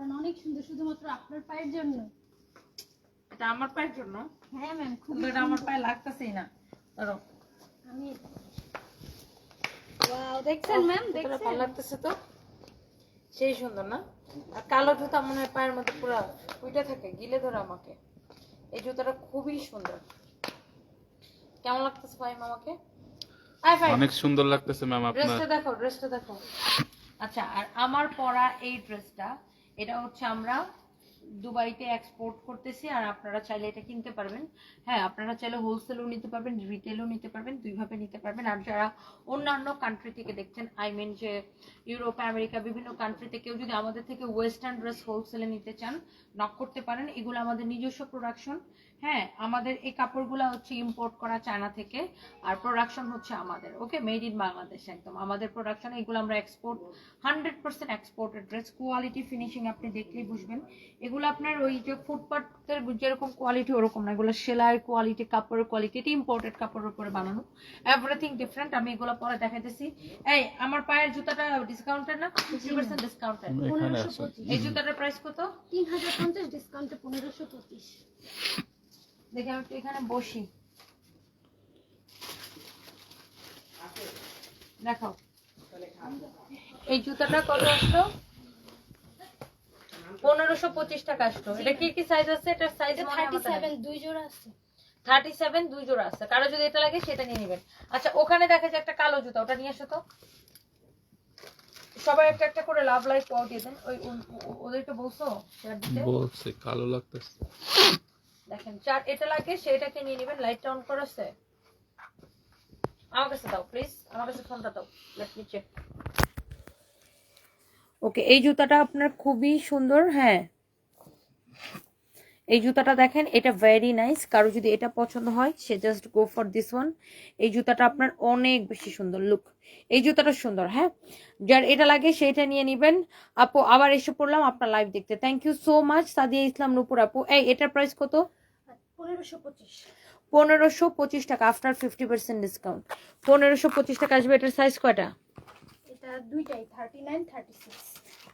পরেন, অনেক সুন্দর, শুধুমাত্র আপনার পায়ের জন্য। এটা আমার পায়ের জন্য? হ্যাঁ ম্যাম, খুব এটা আমার পায়ে লাগতেছেই না। ধরো আমি ওয়াও, দেখছেন ম্যাম? দেখতে দেখছেন? ভালো লাগতেছে তো, সেই সুন্দর না? আর কালো জুতা মনে হয় পায়ের মধ্যে পুরো উইটা থাকে, গিলে ধরে আমাকে। এই জুতাটা খুবই সুন্দর। কেমন লাগতেছে ভাই আমাকে? অনেক সুন্দর লাগতেছে ম্যাম আপনার। ড্রেসটা দেখো, ড্রেসটা দেখো। আচ্ছা, আর আমার পরা এই ড্রেসটা, এটা হচ্ছে আমরা দুবাইতে এক্সপোর্ট করতেছি, আর আপনারা চাইলে এটা কিনতে পারবেন। হ্যাঁ, আপনারা চাইলে হোলসেলও নিতে পারবেন, রিটেলও নিতে পারবেন, দুইভাবে নিতে পারবেন। আর যারা অন্যান্য কান্ট্রি থেকে দেখছেন, আই মিন যে ইউরোপ, আমেরিকা, বিভিন্ন কান্ট্রিতে কেউ যদি আমাদের থেকে ওয়েস্টার্ন ড্রেস হোলসেলে নিতে চান, নক করতে পারেন। এগুলো আমাদের নিজস্ব প্রোডাকশন। হ্যাঁ, আমাদের এই কাপড়গুলো হচ্ছে ইম্পোর্ট করা চায়না থেকে, আর প্রোডাকশন হচ্ছে আমাদের। ওকে, মেড ইন বাংলাদেশ, একদম আমাদের প্রোডাকশন। এগুলো আমরা export, 100% exported dress. Quality, finishing আপনি দেখলেই বুঝবেন। এগুলো আপনার ওই যে ফুটপাতের যেরকম কোয়ালিটি ওরকম না, এগুলো সেলাইয়ের কোয়ালিটি, কাপড়ের কোয়ালিটি, এটা ইম্পোর্টেড কাপড়ের উপরে বানানো, এভরিথিং ডিফারেন্ট। আমি এগুলো পরে দেখাইতেছি। এই আমার পায়ের জুতাটা ডিসকাউন্টেড না? 50% ডিসকাউন্টেড। এই জুতাটার প্রাইস কত? 3050, ডিসকাউন্টে 1525। দেখি আমি একটু এখানে বসি, দেখো এই জুতাটা কত আসলো? 1525 টাকা আসলো। এটা কি কি সাইজ আছে? এটা সাইজ 37, দুই জোড়া আছে। 37 দুই জোড়া আছে। কারো যদি এটা লাগে সেটা নিয়ে নেবেন। আচ্ছা, ওখানে দেখা যায় একটা কালো জুতা, ওটা নিয়ে আসো তো। সবাই একটা একটা করে লাভ লাইট পাও দিয়ে দেন। ওই ওদেরকে বলছো শেয়ার দিতে? বলছে কালো লাগতেছে। দেখেন, যার এটা লাগে সেটাকে নিয়ে নেবেন। লাইটটা অন করছে? আমার কাছে দাও প্লিজ, আমার কাছে ফোনটা দাও, লেট মি চেক। ওকে, এই জুতাটা আপনার খুবই সুন্দর। হ্যাঁ, এই জুতাটা দেখেন, এটা ভেরি নাইস। কারো যদি এটা পছন্দ হয় সে just go for this one. এই জুতাটা আপনার অনেক বেশি সুন্দর লুক, এই জুতাটা সুন্দর। হ্যাঁ, যার এটা লাগে সেটা নিয়ে নেবেন। আপু আবার এসে পড়লাম আপনার লাইভ দেখতে, thank you so much Sadia Islam Nupur আপু। এই এটার প্রাইস কত? 1525। 1525 টাকা আফটার 50% ডিসকাউন্ট। 1525 টাকা আসবে। এটার সাইজ কয়টা? এটা দুইটাই 39, 36।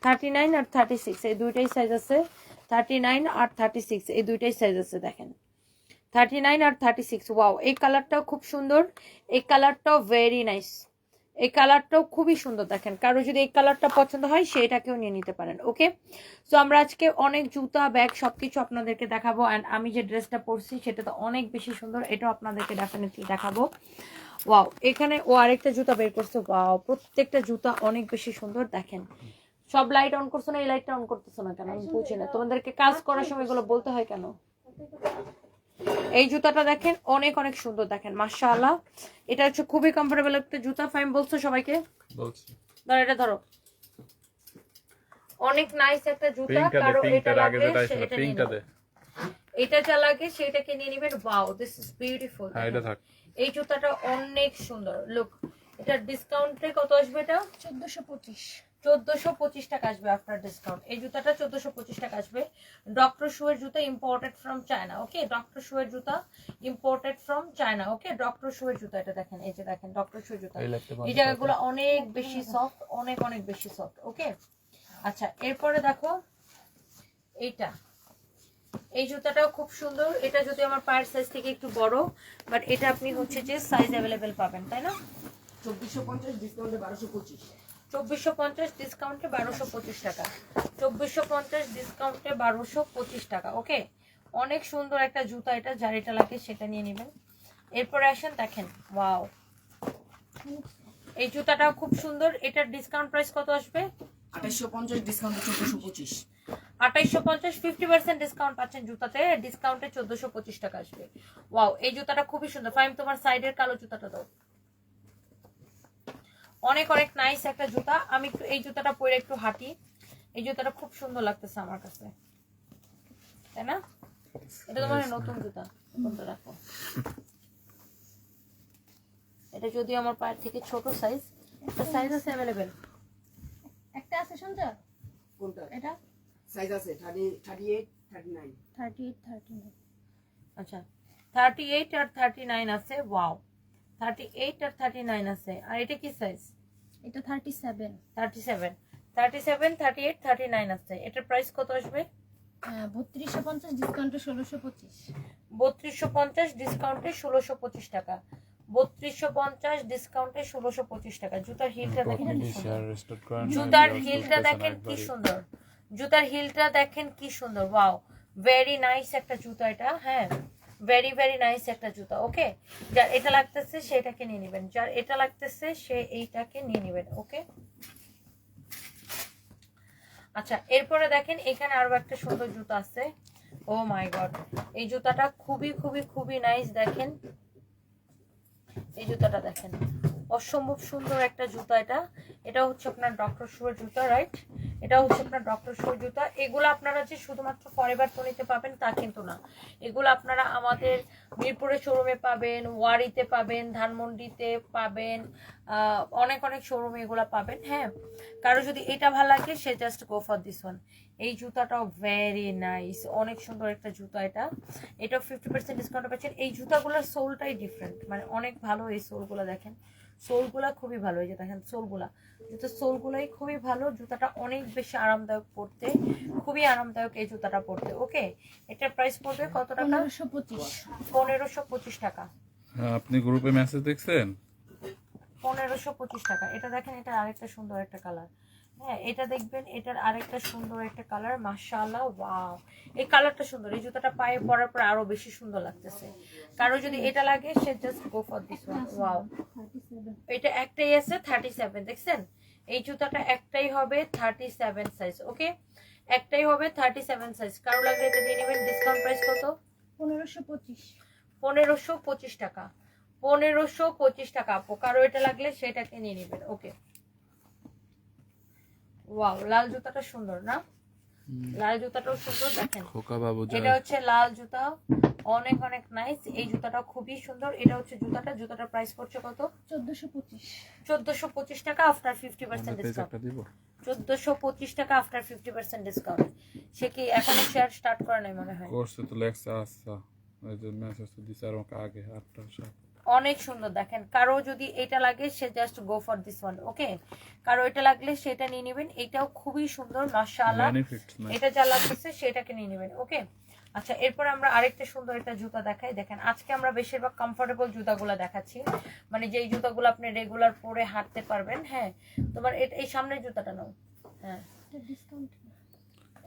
39 আর 36 এই দুইটাই সাইজ আছে। 39 আর 36 এই দুইটাই সাইজ আছে। দেখেন, 39 আর 36। ওয়াও, এই কালারটাও খুব সুন্দর, এই কালারটাও ভেরি নাইস, এই কালারটাও খুবই সুন্দর। দেখেন, কারো যদি এই কালারটা পছন্দ হয় সেটাকেও নিয়ে নিতে পারেন। ওকে, সো আমরা আজকে অনেক জুতা, ব্যাগ সবকিছু আপনাদেরকে দেখাবো। অ্যান্ড আমি যে ড্রেসটা পরছি সেটা তো অনেক বেশি সুন্দর, এটাও আপনাদেরকে ডেফিনেটলি দেখাবো। ওয়াও, এখানে ও আরেকটা জুতা বের করছে। ওয়াও, প্রত্যেকটা জুতা অনেক বেশি সুন্দর। দেখেন, সব লাইট অন করছো না, এই লাইটটা অন করতেছো না কেন? আমি বুঝি না, তোমাদেরকে কাজ করার সময় এগুলো বলতে হয় কেন? এই জুতাটা দেখেন, অনেক অনেক সুন্দর। দেখেন, মাশাআল্লাহ, এটা হচ্ছে খুবই কমফোর্টেবল একটা জুতা। ফাইন বলছো সবাইকে? বলছি। ধরো এটা, ধরো, অনেক নাইস একটা জুতা। কারো এটা লাগে সেটা নিয়ে নেবেন, এটা যা লাগে সেটাকে নিয়ে নেবেন। Wow, this is beautiful. এই জুতাটা অনেক সুন্দর লুক। এটা ডিসকাউন্টে কত আসবে? এটা 1425। 1425 টাকা আসবে আফটার ডিসকাউন্ট। এই জুতাটা 1425 টাকা আসবে। ডক্টর শু এর জুতা, imported from China. Okay, doctor shoe এর জুতা imported from China. Okay, doctor shoe এর জুতা। এটা দেখেন, এই যে দেখেন ডক্টর শু এর জুতা, এই জায়গাগুলো অনেক বেশি সফট, অনেক অনেক বেশি সফট। ওকে, আচ্ছা, এরপরে দেখো এইটা, এই জুতাটাও খুব সুন্দর। এটা যদি আমার পায়ের সাইজ থেকে একটু বড়, বাট এটা আপনি হচ্ছে যে সাইজ অ্যাভেলেবেল পাবেন, তাই না? 2450 ডিসকাউন্টে 1225। 2450 ডিসকাউন্টে 1225 টাকা। 2450 ডিসকাউন্টে 1225 টাকা। ওকে, অনেক সুন্দর একটা জুতা। এটা যার এটা লাগে সেটা নিয়ে নেবেন। এরপরে আসেন, দেখেন, ওয়াও, এই জুতাটাও খুব সুন্দর। এটার ডিসকাউন্ট প্রাইস কত আসবে? 2850 ডিসকাউন্টে 1425। 2850, 50% ডিসকাউন্ট পাচ্ছেন জুতাতে। ডিসকাউন্টে 1425 টাকা আসবে। ওয়াও, এই জুতাটা খুবই সুন্দর। ফাইম, তোমার সাইডের কালো জুতাটা দাও। অনেক অনেক নাইস একটা জুতা। আমি একটু এই জুতাটা পরে একটু হাঁটি। এই জুতাটা খুব সুন্দর লাগতেছে আমার কাছে, তাই না? এটা তোমার নতুন জুতা, কোনটা রাখো? এটা যদি আমার পায়ের থেকে ছোট সাইজ, এটা সাইজ আছে অ্যাভেলেবেল। একটা আছে সঞ্জয়, কোনটা? এটা সাইজ আছে 38, 39। 38, 39। আচ্ছা, 38 আর 39 আছে। ওয়াও, 38 আর 39 আছে। আর এটা কি সাইজ? এটা 37। 37 37, 38, 39 আছে। এটার প্রাইস কত আসবে? 3250 ডিসকাউন্টে 1625। 3250 ডিসকাউন্টে 1625 টাকা। 3250 ডিসকাউন্টে 1625 টাকা। জুতার হিলটা দেখেন কি সুন্দর। জুতার হিলটা দেখেন কি সুন্দর। জুতার হিলটা দেখেন কি সুন্দর। ওয়াও, ভেরি নাইস একটা জুতা এটা। হ্যাঁ, ভেরি ভেরি নাইস একটা জুতা। ওকে, যার এটা লাগতেছে সেটাকে নিয়ে নেবেন, যার এটা লাগতেছে সে এইটাকে নিয়ে নেবেন। ওকে, আচ্ছা এরপরে দেখেন এখানে আরো একটা সুন্দর জুতা আছে। ও মাই গড, এই জুতাটা খুবই খুবই খুবই নাইস। দেখেন এই জুতাটা দেখেন, অসম্ভব সুন্দর একটা জুতা এটা। এটা হচ্ছে আপনার ডক্টর শুয়ের জুতা, রাইট? এটা হচ্ছে আপনার ডক্টর শুয়ের জুতা। এগুলো আপনারা যে শুধুমাত্র ফরএভার টোনিতে পাবেন তা কিন্তু না, এগুলো আপনারা আমাদের মিরপুরের শোরুমে পাবেন, ওয়ারিতে পাবেন, ধানমন্ডিতে পাবেন, অনেক অনেক শোরুমে এগুলো পাবেন। হ্যাঁ, কারো যদি এটা ভালো লাগে সে just go for this one. এই জুতাটাও ভেরি নাইস, অনেক সুন্দর একটা জুতা এটা। এটাও 50% ডিসকাউন্ট পাচ্ছেন। এই জুতাগুলোর সোলটাই ডিফারেন্ট, মানে অনেক ভালো। এই সোলগুলো দেখেন, সোলগুলা খুবই ভালো। এই যে দেখেন সোলগুলা, জুতার সোলগুলাই খুবই ভালো। জুতাটা অনেক বেশি আরামদায়ক পড়তে, খুবই আরামদায়ক এই জুতাটা পড়তে। ওকে, এটার প্রাইস পড়বে কত টাকা? 1525। 1525 টাকা। আপনি গ্রুপে মেসেজ দেখছেন? 1525 টাকা। এটা দেখেন, এটা আরেকটা সুন্দর একটা কালার। হ্যাঁ, এটা দেখবেন, এটার আরেকটা সুন্দর একটা কালার। মাশাআল্লাহ, ওয়াও, এই কালারটা সুন্দর। এই জুতাটা পায়ে পরার পর আরো বেশি সুন্দর লাগতেছে। কারো যদি এটা লাগে সে just go for this one. Wow, এটা একটাই আছে 37, দেখছেন? এই জুতাটা একটাই হবে 37 সাইজ। ওকে, একটাই হবে 37 সাইজ। কারো লাগলে এটা দিয়ে নেবেন। ডিসকাউন্ট প্রাইস কত? 1525। 1525 টাকা। 1525 টাকা আপু। কারো এটা লাগলে সেটাকে নিয়ে নেবেন। ওকে, ওয়াও, লাল জুতাটা সুন্দর না? লাল জুতাটাও সুন্দর। দেখেন খোকা বাবু এটা হচ্ছে লাল জুতা, অনেক অনেক নাইস। এই জুতাটা খুবই সুন্দর। এটা হচ্ছে জুতাটা। জুতাটার প্রাইস পড়ছে কত? 1425। 1425 টাকা আফটার 50% ডিসকাউন্ট। দিব 1425 টাকা আফটার 50% ডিসকাউন্ট। সে কি এখনো শেয়ার স্টার্ট করে নাই মনে হয়? কোর্সে তো লেখা আছে, ওই যে মেসেজ তো দিছে আর আমাকে আগে 8টা 7। অনেক সুন্দর। দেখেন কারো যদি এটা লাগে সে just go for this one. Okay, কারো এটা লাগলে সেটা নিয়ে নেবেন। এটাও খুবই সুন্দর, মাশাআল্লাহ। বেনিফিটস নাই। এটা যা লাগতেছে সেটাকে নিয়ে নেবেন। ওকে, আচ্ছা এরপর আমরা আরেকটা সুন্দর একটা জুতা দেখাই। দেখেন আজকে আমরা বেশিরভাগ কমফোর্টেবল জুতাগুলো দেখাচ্ছি, মানে যেই জুতাগুলো আপনি রেগুলার পরে হাঁটতে পারবেন। হ্যাঁ, তোমার এই সামনের জুতাটা নাও। হ্যাঁ, এটা ডিসকাউন্ট।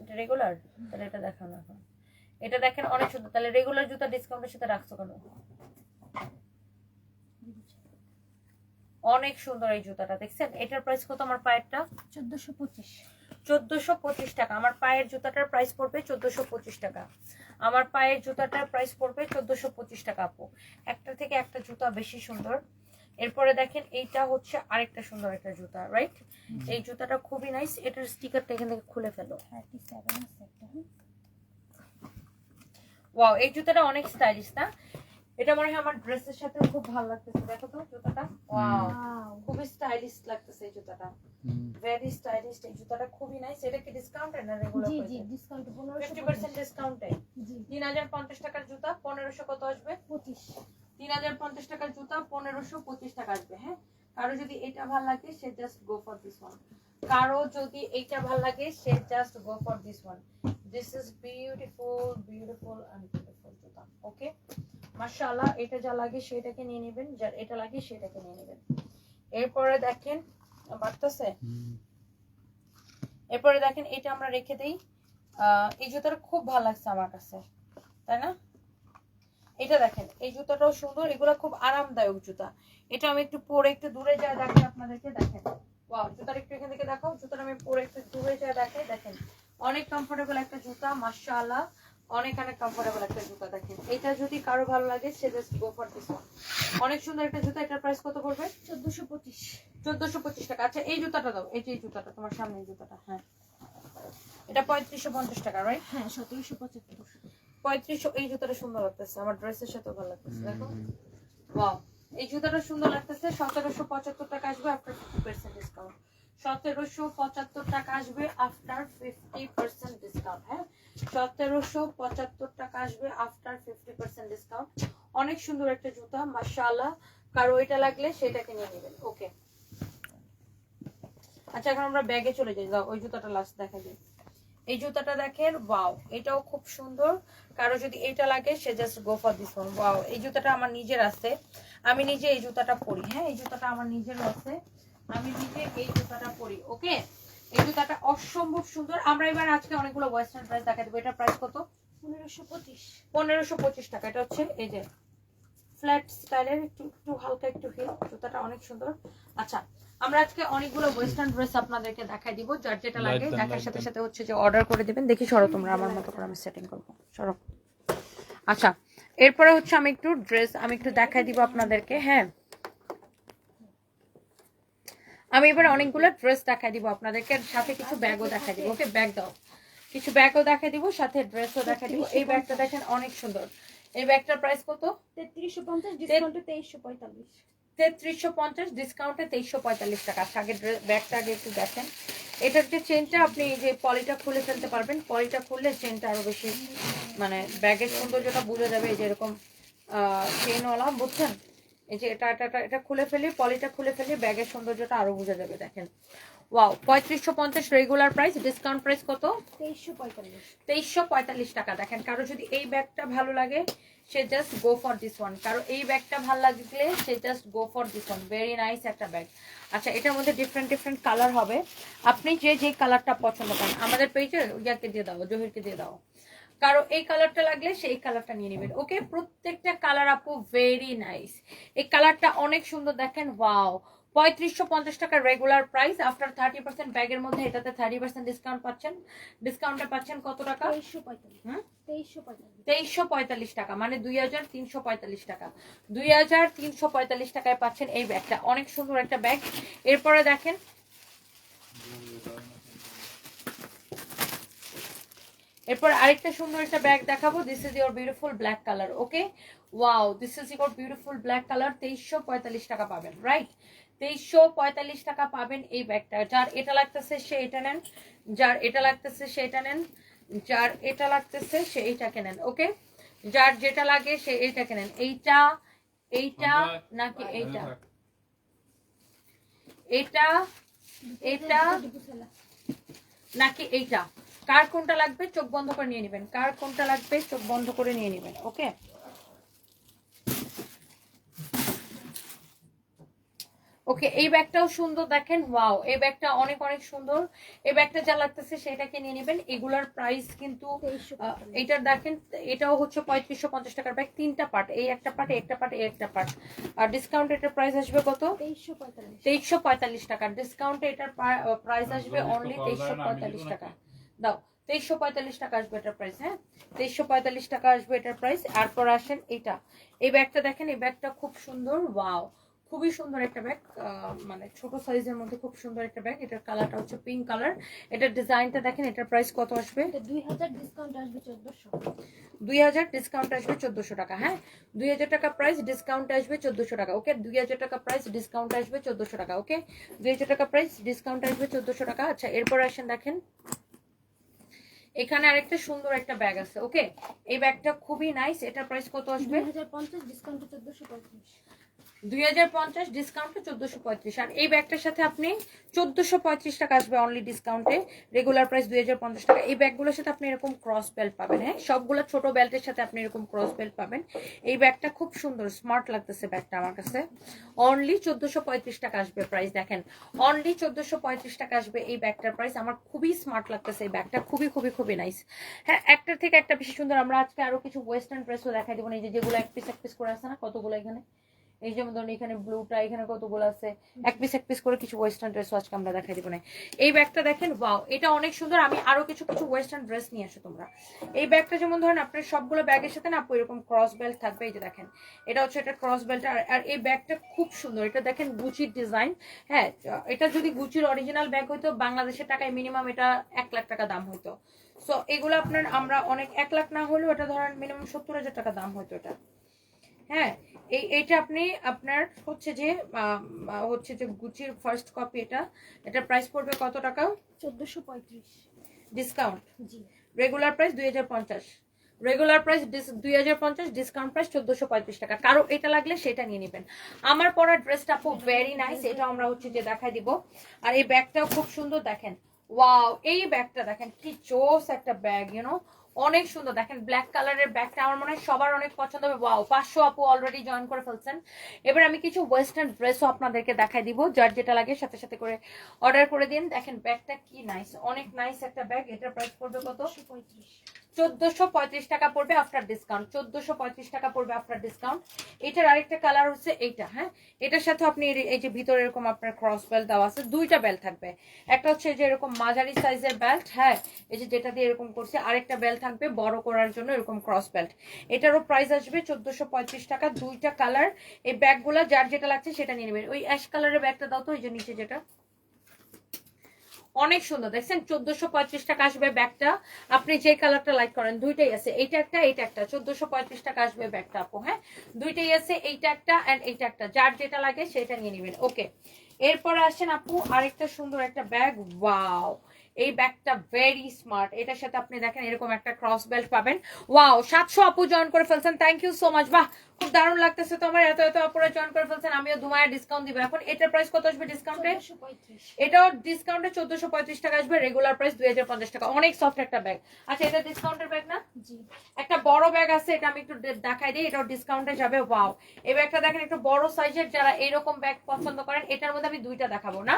এটা রেগুলার, তাহলে এটা দেখাও না এখন। এটা দেখেন অনেক সুন্দর। তাহলে রেগুলার জুতা ডিসকাউন্টের সাথে রাখছো কেন? অনেক সুন্দর এই জুতাটা, দেখছেন? এটার প্রাইস কত আমার পায়েরটা? 1425। 1425 টাকা। আমার পায়ের জুতাটার প্রাইস পড়বে 1425 টাকা। আমার পায়ের জুতাটার প্রাইস পড়বে 1425 টাকা আপু। একটা থেকে একটা জুতা বেশি সুন্দর। এরপরে দেখেন এইটা হচ্ছে আরেকটা সুন্দর একটা জুতা, রাইট? এই জুতাটা খুবই নাইস। এটার স্টিকারটা এখান থেকে খুলে ফেলো। 37 আছে একটা। ওয়াও, এই জুতাটা অনেক স্টাইলিশ না? এটা মনে হয় আমার ড্রেসের সাথে খুব ভালো লাগতেছে। দেখো তো জুতাটা, ওয়াও, খুবই স্টাইলিশ লাগতেছে এই জুতাটা। Very stylish. এই জুতাটা খুবই নাইস। এটা কি ডিসকাউন্টে না রেগুলার? জি জি, ডিসকাউন্ট 50% ডিসকাউন্টে। জি 3050 টাকার জুতা 1500 কত আসবে? 25। 3050 টাকার জুতা 1525 টাকা আসবে। হ্যাঁ, কারো যদি এটা ভালো লাগে সে just go for this one. কারো যদি এইটা ভালো লাগে সে just go for this one. This is beautiful, beautiful and beautiful জুতা। ওকে, মাশাআল্লাহ। এটা যা লাগে সেটাকে নিয়ে নেবেন, যার এটা লাগে সেটাকে নিয়ে নেবেন। এরপরে দেখেন বাড়তেছে। এরপরে দেখেন এটা আমরা রেখে দেই। এই জুতাটা খুব ভালো লাগছে আমার কাছে, তাই না? এটা দেখেন, এই জুতাটাও সুন্দর। এগুলো খুব আরামদায়ক জুতা। এটা আমি একটু পরে একটু দূরে যায় দেখাই আপনাদেরকে। দেখেন, ওয়াও, জুতাটা একটু এখান থেকে দেখাও। জুতাটা আমি পরে একটু দূরে যায় দেখাই। দেখেন অনেক কমফোর্টেবল একটা জুতা, মাশাআল্লাহ, অনেক অনেক কমফোর্টেবল একটা জুতা। দেখেন এটা যদি কারো ভালো লাগে সে just go for this one. অনেক সুন্দর একটা জুতা। এটার প্রাইস কত পড়বে? 1425। 1425 টাকা। আচ্ছা এই জুতাটা দাও, এই যে এই জুতাটা তোমার সামনে, এই জুতাটা। হ্যাঁ, এটা 3550 টাকা, রাইট? হ্যাঁ 1775। 3500। এই জুতাটা সুন্দর লাগতেছে, আমার ড্রেসের সাথে ভালো লাগতেছে। দেখো, ওয়াও, এই জুতাটা সুন্দর লাগতেছে। 1775 টাকা আসবে আফটার 50% ডিসকাউন্ট। 1775 টাকা আসবে আফটার 50% ডিসকাউন্ট। হ্যাঁ, 1775 টাকা আসবে আফটার 50% ডিসকাউন্ট। অনেক সুন্দর একটা জুতা, মাশাআল্লাহ। কারো এটা লাগলে সেটাকে নিয়ে নেবেন। ওকে, আচ্ছা এখন আমরা ব্যাগে চলে যাই, দাও ওই জুতাটা লাস্ট দেখা যায়। এই জুতাটা দেখেন, ওয়াও, এটাও খুব সুন্দর। কারো যদি এটা লাগে সে just go for this one. Wow, এই জুতাটা আমার নিজের আছে, আমি নিজে এই জুতাটা পরি। হ্যাঁ, এই জুতাটা আমার নিজের আছে, আমি নিজে এই জুতাটা পরি। ওকে, এই জুতাটা অসম্ভব সুন্দর। আমরা এবার আজকে অনেকগুলো ওয়েস্টার্ন প্রাইস দেখা দেবো। এটা প্রাইস কত? 1525। 1525 টাকা। এটা হচ্ছে এই যে ফ্ল্যাট স্টাইলের, একটু একটু হালকা একটু হিল, জুতাটা অনেক সুন্দর। আচ্ছা, আমরা আজকে অনেকগুলো ওয়েস্টার্ন ড্রেস আপনাদেরকে দেখাই দিব, যার যেটা লাগে দেখার সাথে সাথে হচ্ছে যে অর্ডার করে দিবেন। দেখি সরো তোমরা, আমার মতো করে আমি সেটিং করবো, সরো। আচ্ছা, এরপরে হচ্ছে আমি একটু দেখাই দিব আপনাদেরকে। হ্যাঁ, আমি এবার অনেকগুলো ড্রেস দেখাই দিব আপনাদেরকে, সাথে কিছু ব্যাগও দেখাই দিব। ওকে, ব্যাগ দাও, কিছু ব্যাগও দেখাই দিব, সাথে ড্রেসও দেখাই দিব। এই ব্যাগটা দেখেন অনেক সুন্দর। এই ব্যাগটার প্রাইস কত? 3350, ডিসকাউন্টে 2345। 3350, ডিসকাউন্টে 2345 টাকা। আচ্ছা, আগে ব্যাগটা আগে একটু দেখেন। এটার যে চেনটা, আপনি যে পলিটা খুলে ফেলতে পারবেন, পলিটা খুললে চেনটা আরো বেশি মানে ব্যাগের সৌন্দর্যটা বোঝা যাবে। এই যে এরকম চেনওয়ালা, বুঝছেন? এই যে এটা এটা এটা খুলে ফেলি, পলিটা খুলে ফেলি, ব্যাগের সৌন্দর্যটা আরো বোঝা যাবে। দেখেন, wow, 3550 regular price, discount price কত? 2345। 2345 টাকা। দেখেন, কারো যদি এই ব্যাগটা ভালো লাগে সে just go for this one. কারো এই ব্যাগটা ভালো লাগলে সে just go for this one. Very nice একটা ব্যাগ। আচ্ছা, এটার মধ্যে ডিফারেন্ট কালার হবে, আপনি যে কালারটা পছন্দ করেন আমাদের পেজে ইয়াকে দিয়ে দাও, জহিরকে দিয়ে দাও। কারো এই কালারটা লাগলে সেই কালারটা নিয়ে নেবেন। ওকে, প্রত্যেকটা কালার আপু ভেরি নাইস। এই কালারটা অনেক সুন্দর। দেখেন, ওয়াও, 3550 টাকা রেগুলার প্রাইস। আফটার 30% ব্যাগের মধ্যে এটাতে 30% ডিসকাউন্ট পাচ্ছেন। ডিসকাউন্টে পাচ্ছেন কত টাকা? 2345 টাকা, মানে 2345 টাকা। 2345 টাকায় পাচ্ছেন এই ব্যাগটা। অনেক সুন্দর একটা ব্যাগ। এরপরে দেখেন, এরপর আরেকটা সুন্দর একটা ব্যাগ দেখাবো। This is your beautiful black colour. Okay, wow, this is your beautiful black colour. 2345 টাকা পাবেন, রাইট? 2345 টাকা পাবেন এই ব্যাগটা। যার এটা লাগতেছে সে এটা নেন, যার এটা লাগতেছে সে এটা নেন, যার এটা লাগতেছে সে এইটাকে নেন। ওকে, যার যেটা লাগে সে এইটাকে নেন। এইটা, এইটা নাকি এইটা, এটা, এটা নাকি এইটা, কার কোনটা লাগবে চোখ বন্ধ করে নিয়ে নেবেন। কার কোনটা লাগবে চোখ বন্ধ করে নিয়ে নেবেন। ওকে, ওকে, এই ব্যাগটাও সুন্দর। দেখেন, ওয়াও, এই ব্যাগটা অনেক সুন্দর। এই ব্যাগটা যা লাগতেছে সেটাকে নিয়ে নেবেন। এগুলার প্রাইস কিন্তু এটার দেখেন, এটাও হচ্ছে 3550 টাকার ব্যাগ। 3টা পার্ট, এই একটা পার্ট, একটা পার্ট, এই একটা পার্ট। আর ডিসকাউন্ট এটার প্রাইস আসবে কত? 2345 টাকা। ডিসকাউন্টে এটার প্রাইস আসবে অনলি 2345 টাকা। দাও, 2345 টাকা আসবে এটার প্রাইস। হ্যাঁ, 2345 টাকা আসবে এটার প্রাইস। এরপর আসেন এইটা, এই ব্যাগটা দেখেন, এই ব্যাগটা খুব সুন্দর। ওয়াও, খুবই সুন্দর একটা ব্যাগ, মানে ছোট সাইজের মধ্যে খুব সুন্দর একটা ব্যাগ। এটার কালারটা হচ্ছে পিঙ্ক কালার। এটার ডিজাইনটা দেখেন। এটার প্রাইস কত আসবে? 2000, ডিসকাউন্ট আসবে 1400। 2000, ডিসকাউন্ট আসবে 1400 টাকা। হ্যাঁ, 2000 টাকা প্রাইস, ডিসকাউন্ট আসবে 1400 টাকা। ওকে, 2000 টাকা প্রাইস, ডিসকাউন্ট আসবে 1400 টাকা। ওকে, 2000 টাকা প্রাইস, ডিসকাউন্ট আসবে 1400 টাকা। আচ্ছা, এরপর আসেন দেখেন, এখানে আরেকটা সুন্দর একটা ব্যাগ আছে। ওকে, এই ব্যাগটা খুবই নাইস। এটার প্রাইস কত আসবে? 2050, ডিসকাউন্টে 1435। 2050, ডিসকাউন্টে 1435। আর এই ব্যাগটার সাথে আপনি 1435 টাকা আসবে অনলি ডিসকাউন্টে। রেগুলার প্রাইস 2050 টাকা। এই ব্যাগগুলোর সাথে আপনি এরকম ক্রস বেল্ট পাবেন। হ্যাঁ, সবগুলো ছোট বেল্টের সাথে আপনি এরকম ক্রস বেল্ট পাবেন। এই ব্যাগটা খুব সুন্দর, স্মার্ট লাগতেছে ব্যাগটা আমার কাছে। অনলি 1435 টাকা আসবে প্রাইস। দেখেন, অনলি 1435 টাকা আসবে এই ব্যাগটার প্রাইস। আমার খুবই স্মার্ট লাগতেছে এই ব্যাগটা, খুবই খুবই খুবই নাইস। হ্যাঁ, একটার থেকে একটা বেশি সুন্দর। আমরা আজকে আরো কিছু ওয়েস্টার্ন ড্রেসও দেখাই দেবো। এই যেগুলো এক পিস করে আছে না, কতগুলো এখানে, এই যেমন ধরুন এখানে ব্লুটা, এখানে কতগুলো আছে, এক পিস করে কিছু ওয়েস্টার্ন ড্রেস আজকে আমরা দেখাই দিব না। এই ব্যাগটা দেখেন, ওয়াও, এটা অনেক সুন্দর। আমি আরো কিছু ওয়েস্টার্ন ড্রেস নিয়ে আসো তোমরা। এই ব্যাগটা যেমন ধরেন আপনার সবগুলো ব্যাগের সাথে না আপু এরকম ক্রস বেল্ট থাকবে। এই যে দেখেন, এটা হচ্ছে এটা ক্রস বেল্ট। আর এই ব্যাগটা খুব সুন্দর। এটা দেখেন গুচির ডিজাইন। হ্যাঁ, এটা যদি গুচির অরিজিনাল ব্যাগ হইতো বাংলাদেশের টাকায় মিনিমাম এটা 1 লাখ টাকা দাম হইতো। সো এগুলো আপনার আমরা অনেক 1 লাখ না হলেও এটা ধরেন মিনিমাম 70,000 টাকা দাম হইতো এটা। হ্যাঁ, এইটা আপনি আপনার হচ্ছে যে গুচির ফার্স্ট কপি। এটা প্রাইস পড়বে কত টাকা? 1435। ডিসকাউন্ট, জি, regular price 2050। Regular price 2050, discount price 1435 টাকা। কারো এটা লাগলে সেটা নিয়ে নেবেন। আমার পরা ড্রেসটা খুব ভেরি নাইস, এটা আমরা হচ্ছে যে দেখাই দিব। আর এই ব্যাগটাও খুব সুন্দর, দেখেন ওয়াও, এই ব্যাগটা দেখেন কি জোস একটা ব্যাগ, ইউনো অনেক সুন্দর। দেখেন ব্ল্যাক কালারের ব্যাগটা আমার মনে হয় সবার অনেক পছন্দ হবে। ওয়াও, 500 আপু অলরেডি জয়েন করে ফেলছেন। এবার আমি কিছু ওয়েস্টার্ন ড্রেসও আপনাদেরকে দেখাই দিব, যার যেটা লাগে সাথে সাথে করে অর্ডার করে দিন। দেখেন ব্যাগটা কি নাইস, অনেক নাইস একটা ব্যাগ। এটার প্রাইস পড়বে কত? 1435 টাকা পড়বে আফটার ডিসকাউন্ট। 1435 টাকা পড়বে আফটার ডিসকাউন্ট। এটার আরেকটা কালার হচ্ছে এইটা। হ্যাঁ, এটার সাথে আপনি এই যে ভিতরে এরকম আপনার ক্রস বেল্ট দেওয়া আছে, দুইটা বেল্ট থাকবে। একটা হচ্ছে যে এরকম মাঝারি সাইজের বেল্ট, হ্যাঁ এই যে যেটা দিয়ে এরকম করছে, আরেকটা বেল্ট থাকবে বড় করার জন্য এরকম ক্রস বেল্ট। এটারও প্রাইস আসবে 1435 টাকা। দুইটা কালার। এই ব্যাগগুলা যার যেটা লাগছে সেটা নিয়ে নেবেন। ওই অ্যাশ কালারের ব্যাগটা দাও তো, ওই যে নিচে যেটা, অনেক সুন্দর। দেখছেন 1435 টাকা আসবে ব্যাগটা। আপনি যে কালারটা লাইক করেন, দুইটাই আছে, এইটা একটা এইটা একটা। 1435 টাকা আসবে ব্যাগটা আপু। হ্যাঁ, দুইটাই আছে, এইটা একটা এন্ড এইটা একটা, যার যেটা লাগে সেটা নিয়ে নেবেন। ওকে, এরপরে আসেন আপু আরেকটা সুন্দর একটা ব্যাগ। ওয়াও, এই ব্যাগটা ভেরি স্মার্ট। এটার সাথে আপনি দেখেন এরকম একটা ক্রস বেল্ট পাবেন। ওয়াও, 700 আপু জয়েন করে ফেলছেন, থ্যাংক ইউ সো মাচ। বাহ, খুব দারুণ লাগতেছে তো আমার, এত এত আপুরা জয়েন করে ফেলছেন। আমিও ধুমায়া ডিসকাউন্ট দিব এখন। এটার প্রাইস কত আসবে ডিসকাউন্টে? 1435। এটাও ডিসকাউন্টে 1435 টাকা আসবে, রেগুলার প্রাইস 2050 টাকা। অনেক সফট একটা ব্যাগ। আচ্ছা, এটা ডিসকাউন্টের ব্যাগ না? জি। একটা বড় ব্যাগ আছে, এটা আমি একটু দেখাই দিই, এটাও ডিসকাউন্টে যাবে। ওয়াও, এই ব্যাগটা দেখেন একটু বড় সাইজের, যারা এইরকম ব্যাগ পছন্দ করেন। এটার মধ্যে আমি দুইটা দেখাবো না,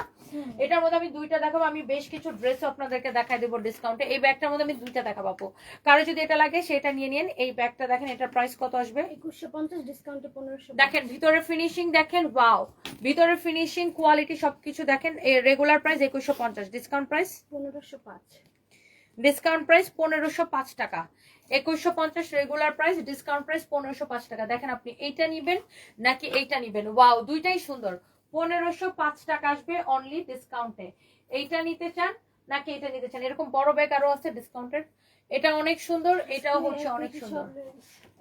এটার মধ্যে আমি দুইটা দেখাবো। আমি বেশ কিছু ড্রেসও আপনাদেরকে দেখাই দেবো ডিসকাউন্টে। এই ব্যাগটার মধ্যে আমি দুইটা দেখাবো আপু, কারো যদি এটা লাগে সেটা নিয়ে নিন। এই ব্যাগটা দেখেন, এটার প্রাইস কত আসবে? 2150, ডিসকাউন্টে 1500। দেখেন ভিতরে ফিনিশিং দেখেন, ওয়াও, ভিতরে ফিনিশিং কোয়ালিটি সবকিছু দেখেন। Regular price 2150, discount price 1505। Discount price 1505 টাকা। 2150 রেগুলার প্রাইস, ডিসকাউন্ট প্রাইস 1505 টাকা। দেখেন আপনি এইটা নিবেন নাকি এইটা নিবেন। ওয়াও, দুইটাই সুন্দর। 1505 টাকা আসবে অনলি ডিসকাউন্টে। এইটা নিতে চান নাকি এটা নিতে চান? এরকম বড় ব্যাগ আরো আছে ডিসকাউন্টের। এটা অনেক সুন্দর, এটাও হচ্ছে অনেক সুন্দর,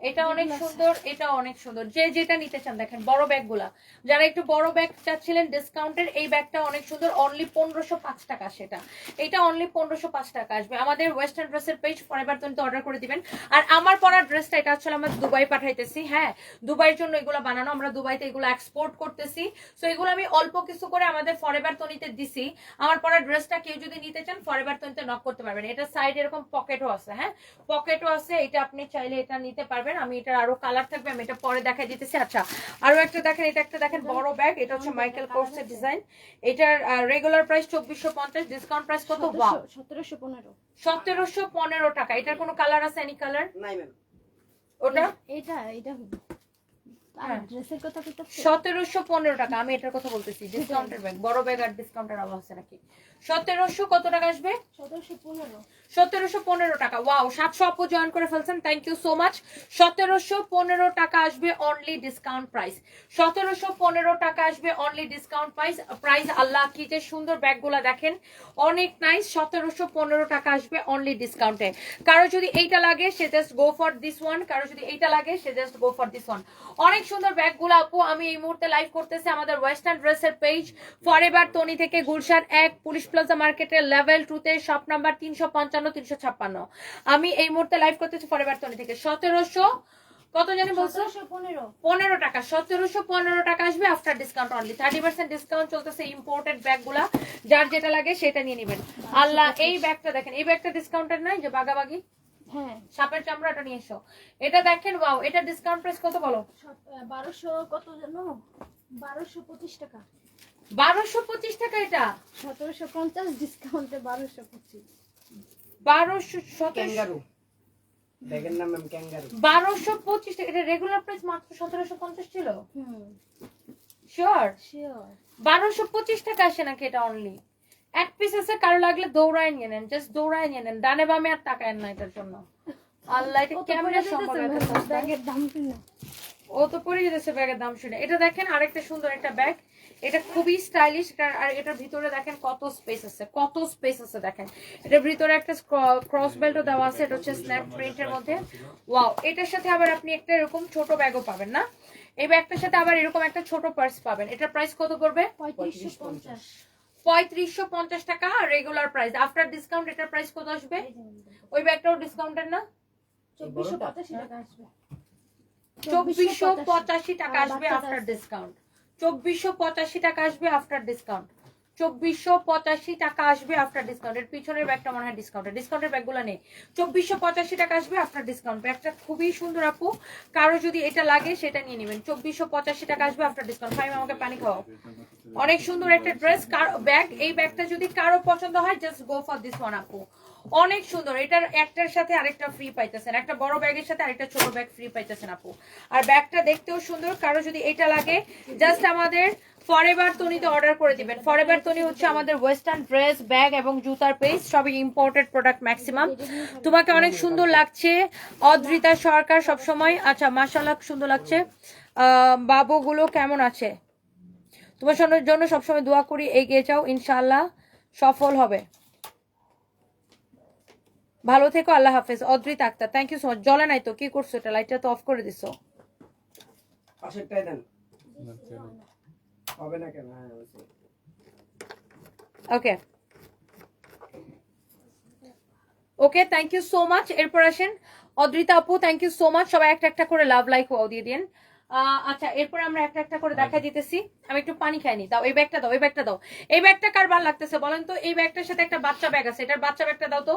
এটা অনেক সুন্দর, এটা অনেক সুন্দর। যে যেটা নিতে চান দেখেন বড় ব্যাগগুলা, যারা একটু বড় ব্যাগ চাচ্ছিলেন ডিসকাউন্টের, এই ব্যাগটা অনেক সুন্দর, অনলি 1505 টাকা। সেটা এটা অনলি 1505 টাকা আসবে। আমাদের ওয়েস্টার্ন ড্রেসের পেজ ফরএভার তুমি অর্ডার করে দিবেন। আর আমার পরা ড্রেসটা এটা আসলে আমরা দুবাই পাঠাইতেছি। হ্যাঁ, দুবাইয়ের জন্য এগুলো বানানো, আমরা দুবাইতে এগুলো এক্সপোর্ট করতেছি। সো এগুলো আমি অল্প কিছু করে আমাদের ফরএভার তনিতে দিছি। আমার পরা ড্রেসটা কেউ যদি নিতে চান ফরএভার তনিতে নক করতে পারবেন। এটা সাইড এরকম পকেটও আছে, হ্যাঁ পকেটও আছে, এটা আপনি চাইলে এটা নিতে পারবেন। আমি এটার আরো কালার থাকবে, আমি এটা পরে দেখাই দিতেছি। আচ্ছা, আরো একটা দেখেন, এটা একটা দেখেন বড় ব্যাগ, এটা হচ্ছে মাইকেল কোর্সের ডিজাইন। এটার রেগুলার প্রাইস 2450, ডিসকাউন্ট প্রাইস কত? ওয়াও, 1715। 1715 টাকা। এটার কোনো কালার আছে? Any colour? নাই ম্যাম। ওটা এটা হবে। আর হ্যাঁ। ড্রেসের কথা কইতে 1715 টাকা। আমি এটার কথা বলতেছি, ডিসকাউন্টের ব্যাগ, বড় ব্যাগ আর ডিসকাউন্টের আবার আছে নাকি? 1700 কত টাকা আসবে? 1715। 1715 টাকা। ওয়াও, 700 আপু জয়েন করে ফেলছেন, থ্যাংক ইউ সো মাচ। 1715 টাকা আসবে অনলি ডিসকাউন্ট প্রাইস। 1715 টাকা আসবে অনলি ডিসকাউন্ট প্রাইস। আল্লাহ কি যে সুন্দর ব্যাগগুলা দেখেন, অনেক নাইস। 1715 টাকা আসবে অনলি ডিসকাউন্টে। কারো যদি এইটা লাগে সে just go for this one, কারো যদি এইটা লাগে সে just go for this one. অনেক সুন্দর ব্যাগগুলো আপু। আমি এই মুহূর্তে লাইভ করতেছি আমাদের ওয়েস্টার্ন ড্রেসের পেজ ফরএভার তনি থেকে, গুলশান 1 পুলিশ প্লাজা মার্কেটের লেভেল 2 তে শপ নাম্বার 355 356। আমি এই মুহূর্তে লাইভ করতেছি ফরএভার তনি থেকে। 1700 কত জানি বলছো? 15 টাকা। 1715 টাকা আসবে আফটার ডিসকাউন্ট অনলি। 30% ডিসকাউন্ট চলতেছে ইম্পোর্টেড ব্যাগগুলা, যার যেটা লাগে সেটা নিয়ে নেবেন। আল্লাহ, এই ব্যাগটা দেখেন, এই ব্যাগটা ডিসকাউন্টেড নাই যে বাগাবাগি, হ্যাঁ সাপের চামড়াটা নিয়ে এসো। এটা দেখেন, ওয়াও, এটা ডিসকাউন্ট প্রাইস কত বলো? 1200 কত জানো? 1225 টাকা। 1225 টাকা। এটা 1750, ডিসকাউন্টে 1225। 1200 ক্যাঙ্গারু ব্যাগের নাম ম্যাম ক্যাঙ্গারু। 1225 টাকা। এটা রেগুলার প্রাইস মাত্র 1750 ছিল। শিওর শিওর 1225 টাকা আসে নাকি এটা? অনলি এক পিস আছে, কারো লাগলে দৌড়ায় নিয়ে নেন, জাস্ট দৌড়ায় নিয়ে নেন, ডানে বামে আর টাকায় না এটার জন্য। আল্লাহ, এটা কেমনে সম্ভব? ব্যাগের দাম কিনা ও তো পড়ে যেতেছে ব্যাগের দাম শুনে। এটা দেখেন আরেকটা সুন্দর একটা ব্যাগ, এটা খুবই স্টাইলিশ। আর এটার ভিতরে দেখেন কত স্পেস আছে, কত স্পেস আছে দেখেন। এটার ভিতরে একটা ক্রস বেল্টও দেওয়া আছে, এটা হচ্ছে স্ন্যাপ প্রিন্টের মধ্যে। ওয়াও, এটার সাথে আবার আপনি একটা এরকম ছোট ব্যাগও পাবেন না? এই ব্যাগটার সাথে আবার এরকম একটা ছোট পার্স পাবেন। এটার প্রাইস কত পড়বে? 3550। 3550 টাকা রেগুলার প্রাইস। আফটার ডিসকাউন্ট এটার প্রাইস কত আসবে? ওই ব্যাগটাও ডিসকাউন্টের না? 2485 টাকা আসবে। 2485 টাকা আর আসবে বাচ্চাটা আফটার আছে। ডিসকাউন্ট। 2485 টাকা আসবে আফটার ডিসকাউন্ট। 2485 টাকা আসবে আফটার ডিসকাউন্ট। এর পিছনের ব্যাগটা মনে হয় ডিসকাউন্টের ব্যাগগুলো নেই। 2485 টাকা আসবে আফটার ডিসকাউন্ট। ব্যাগটা খুবই সুন্দর আপু, কারো যদি এটা লাগে সেটা নিয়ে নেবেন। 2485 টাকা আসবে আফটার ডিসকাউন্ট। ফাইম আমাকে পানি খাওয়াও। অনেক সুন্দর একটা ড্রেস ব্যাগ। এই ব্যাগটা যদি কারো পছন্দ হয় just go for this one আপু। অনেক সুন্দর, এটার একটার সাথে আরেকটা ফ্রি পাইতেছেন, একটা বড় ব্যাগের সাথে আরেকটা ছোট ব্যাগ ফ্রি পাইতেছেন আপু। আর ব্যাগটা দেখতেও সুন্দর, কারো যদি এটা লাগে জাস্ট আমাদের ফরএভার তনিতে অর্ডার করে দিবেন। ফরএভার তনি হচ্ছে আমাদের ওয়েস্টার্ন ড্রেস, ব্যাগ এবং জুতার পেজ, সবই ইম্পোর্টেড প্রোডাক্ট ম্যাক্সিমাম। তোমাকে অনেক সুন্দর লাগছে অদ্রিতা সরকার সবসময়। আচ্ছা মাশাআল্লাহ সুন্দর লাগছে। বাবুগুলো কেমন আছে? তোমার জন্য সবসময় দোয়া করি, এগিয়ে যাও, ইনশাআল্লাহ সফল হবে। ভালো থেকো, আল্লাহ হাফেজ। Adrit Akter, thank you so much. জ্বলে নাই তো, কি করছো? এটা লাইটটা তো অফ করে দিছো। পাশেরটাই দেন, হবে না কেন? হ্যাঁ ওকে ওকে, থ্যাংক ইউ সো মাচ। এরপর আসেন অদ্রিতা আপু, থ্যাংক ইউ সো মাচ। সবাই একটা একটা করে লাভ লাইক ওয়াও দিয়ে দিন। আচ্ছা এরপর আমরা একটা একটা করে দেখা দিতেছি। আমি একটু পানি খাইনি, দাও এই ব্যাগটা দাও, এই ব্যাগটা দাও। এই ব্যাগটা কার ভালো লাগতেছে বলেন তো? এই ব্যাগটার সাথে একটা বাচ্চা ব্যাগ আছে, এটার বাচ্চা ব্যাগটা দাও তো।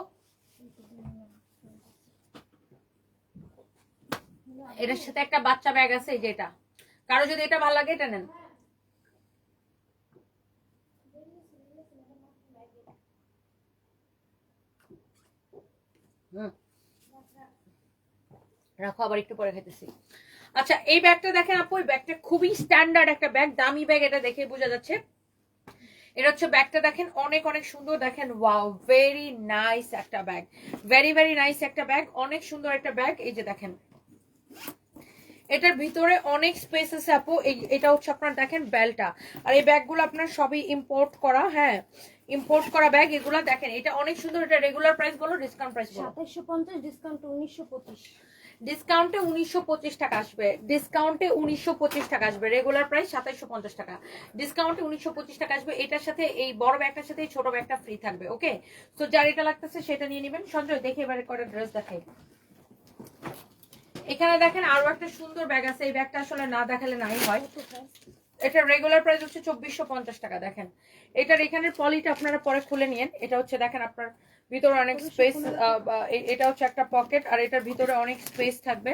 এটার সাথে একটা বাচ্চা ব্যাগ আছে, এই যে এটা। কারো যদি এটা ভালো লাগে এটা নেন। রাখো, আবার একটু পরে খাইতেছি। আচ্ছা এই ব্যাগটা দেখেন আপু, এই ব্যাগটা খুবই স্ট্যান্ডার্ড একটা ব্যাগ, দামি ব্যাগ, এটা দেখে বোঝা যাচ্ছে। এটা হচ্ছে ব্যাগটা দেখেন, অনেক অনেক সুন্দর দেখেন। ওয়াও, ভেরি নাইস একটা ব্যাগ, ভেরি ভেরি নাইস একটা ব্যাগ, অনেক সুন্দর একটা ব্যাগ। এই যে দেখেন, এটার ভিতরে অনেক স্পেস আছে আপু। এটা হচ্ছে আপনার দেখেন বেলটা। আর এই ব্যাগগুলো আপনার সবই ইম্পোর্ট করা, হ্যাঁ ইম্পোর্ট করা ব্যাগ এগুলো। দেখেন এটা অনেক সুন্দর। এটা রেগুলার প্রাইস বলো, ডিসকাউন্ট প্রাইস বলো। 2750, ডিসকাউন্ট 1925। ডিসকাউন্টে 1925 টাকা আসবে, ডিসকাউন্টে 1925 টাকা আসবে। রেগুলার প্রাইস 2750 টাকা, ডিসকাউন্টে 1925 টাকা আসবে। এটার সাথে এই বড় ব্যাগটার সাথে এই ছোট ব্যাগটা ফ্রি থাকবে। ওকে, তো যার এটা লাগতেছে সেটা নিয়ে নেবেন। সঞ্জয় দেখে এবারে করে ড্রেস দেখাই। এখানে দেখেন আরো একটা সুন্দর ব্যাগ আছে। এই ব্যাগটা আসলে না দেখালে নাই হয়। এটা রেগুলার প্রাইস হচ্ছে 2450 টাকা। দেখেন এটার এখানের পলিটা আপনারা পরে খুলে নিয়েন। এটা হচ্ছে দেখেন আপনার ভিতরে অনেক স্পেস, এটা হচ্ছে একটা পকেট, আর এটার ভিতরে অনেক স্পেস থাকবে।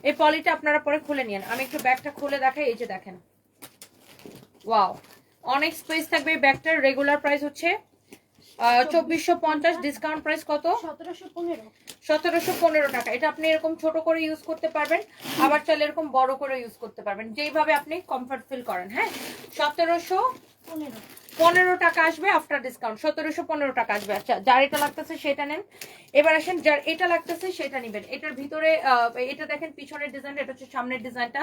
এই পলিটা আপনারা পরে খুলে নিয়েন। আমি একটু ব্যাগটা খুলে দেখাই। এই যে দেখেন, ওয়াও, অনেক স্পেস থাকবে। এই ব্যাগটার রেগুলার প্রাইস হচ্ছে 2450, ডিসকাউন্ট প্রাইস কত? 1715। 1715 টাকা। এটা আপনি এরকম ছোট করে ইউজ করতে পারবেন, আবার চাইলে এরকম বড় করে ইউজ করতে পারবেন, যেইভাবে আপনি কমফর্ট ফিল করেন। হ্যাঁ, 1715 টাকা আসবে আফটার ডিসকাউন্ট, 1715 টাকা আসবে। আচ্ছা যার এটা লাগতেছে সেটা নেন। এবার আসেন যার এটা লাগতেছে সেটা নেবেন। এটার ভিতরে এটা দেখেন পিছনের ডিজাইনটা, এটা হচ্ছে সামনের ডিজাইনটা।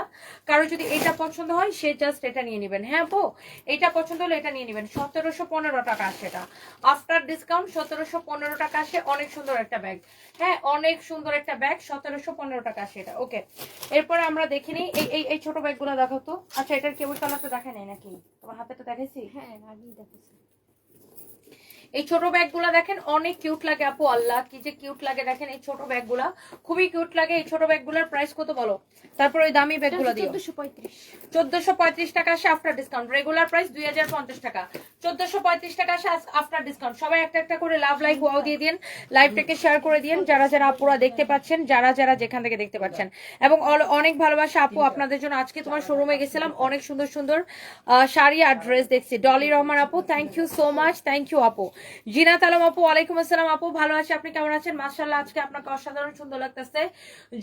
কারো যদি এটা পছন্দ হয় সে জাস্ট এটা নিয়ে নেবেন। হ্যাঁ আপু, এটা পছন্দ হলে এটা নিয়ে নেবেন। 1715 টাকা আসে এটা আফটার ডিসকাউন্ট, 1715 টাকা আসে। অনেক সুন্দর একটা ব্যাগ, হ্যাঁ অনেক সুন্দর একটা ব্যাগ, 1715 টাকা আসে এটা। ওকে, এরপরে আমরা দেখে নিই এই ছোট ব্যাগগুলো দেখো তো। আচ্ছা এটার কেবল কালারটা দেখে নেই নাকি? তোমার হাতে তো দেখাইছি। হ্যাঁ আগেই দেখেছি। এই ছোট ব্যাগগুলো দেখেন অনেক কিউট লাগে আপু, আল্লাহ কি যে কিউট লাগে। দেখেন এই ছোট ব্যাগগুলা খুবই কিউট লাগে। এই ছোট ব্যাগগুলোর প্রাইস কত বলো? তারপর ওই দামি ব্যাগগুলো দিও। 1435 টাকা আসে আফটার ডিসকাউন্ট। রেগুলার প্রাইস 2050 টাকা, 1435 টাকা আসে আফটার ডিসকাউন্ট। সবাই একটা একটা করে লাভ লাইক ওয়াও দিয়ে দিন, লাইভটাকে শেয়ার করে দিন যারা যারা আপুরা দেখতে পাচ্ছেন, যারা যারা যেখান থেকে দেখতে পাচ্ছেন। এবং অনেক ভালোবাসা আপু আপনাদের জন্য। আজকে তোমার শোরুমে গেছিলাম, অনেক সুন্দর সুন্দর শাড়ি আর ড্রেস দেখছি। ডলি রহমান আপু, thank you so much, thank you আপু। জিনাত আলম আপু, ওয়ালাইকুম আসসালাম আপু, ভালো আছি, আপনি কেমন আছেন? মাশাআল্লাহ আজকে আপনাকে অসাধারণ সুন্দর লাগতেছে।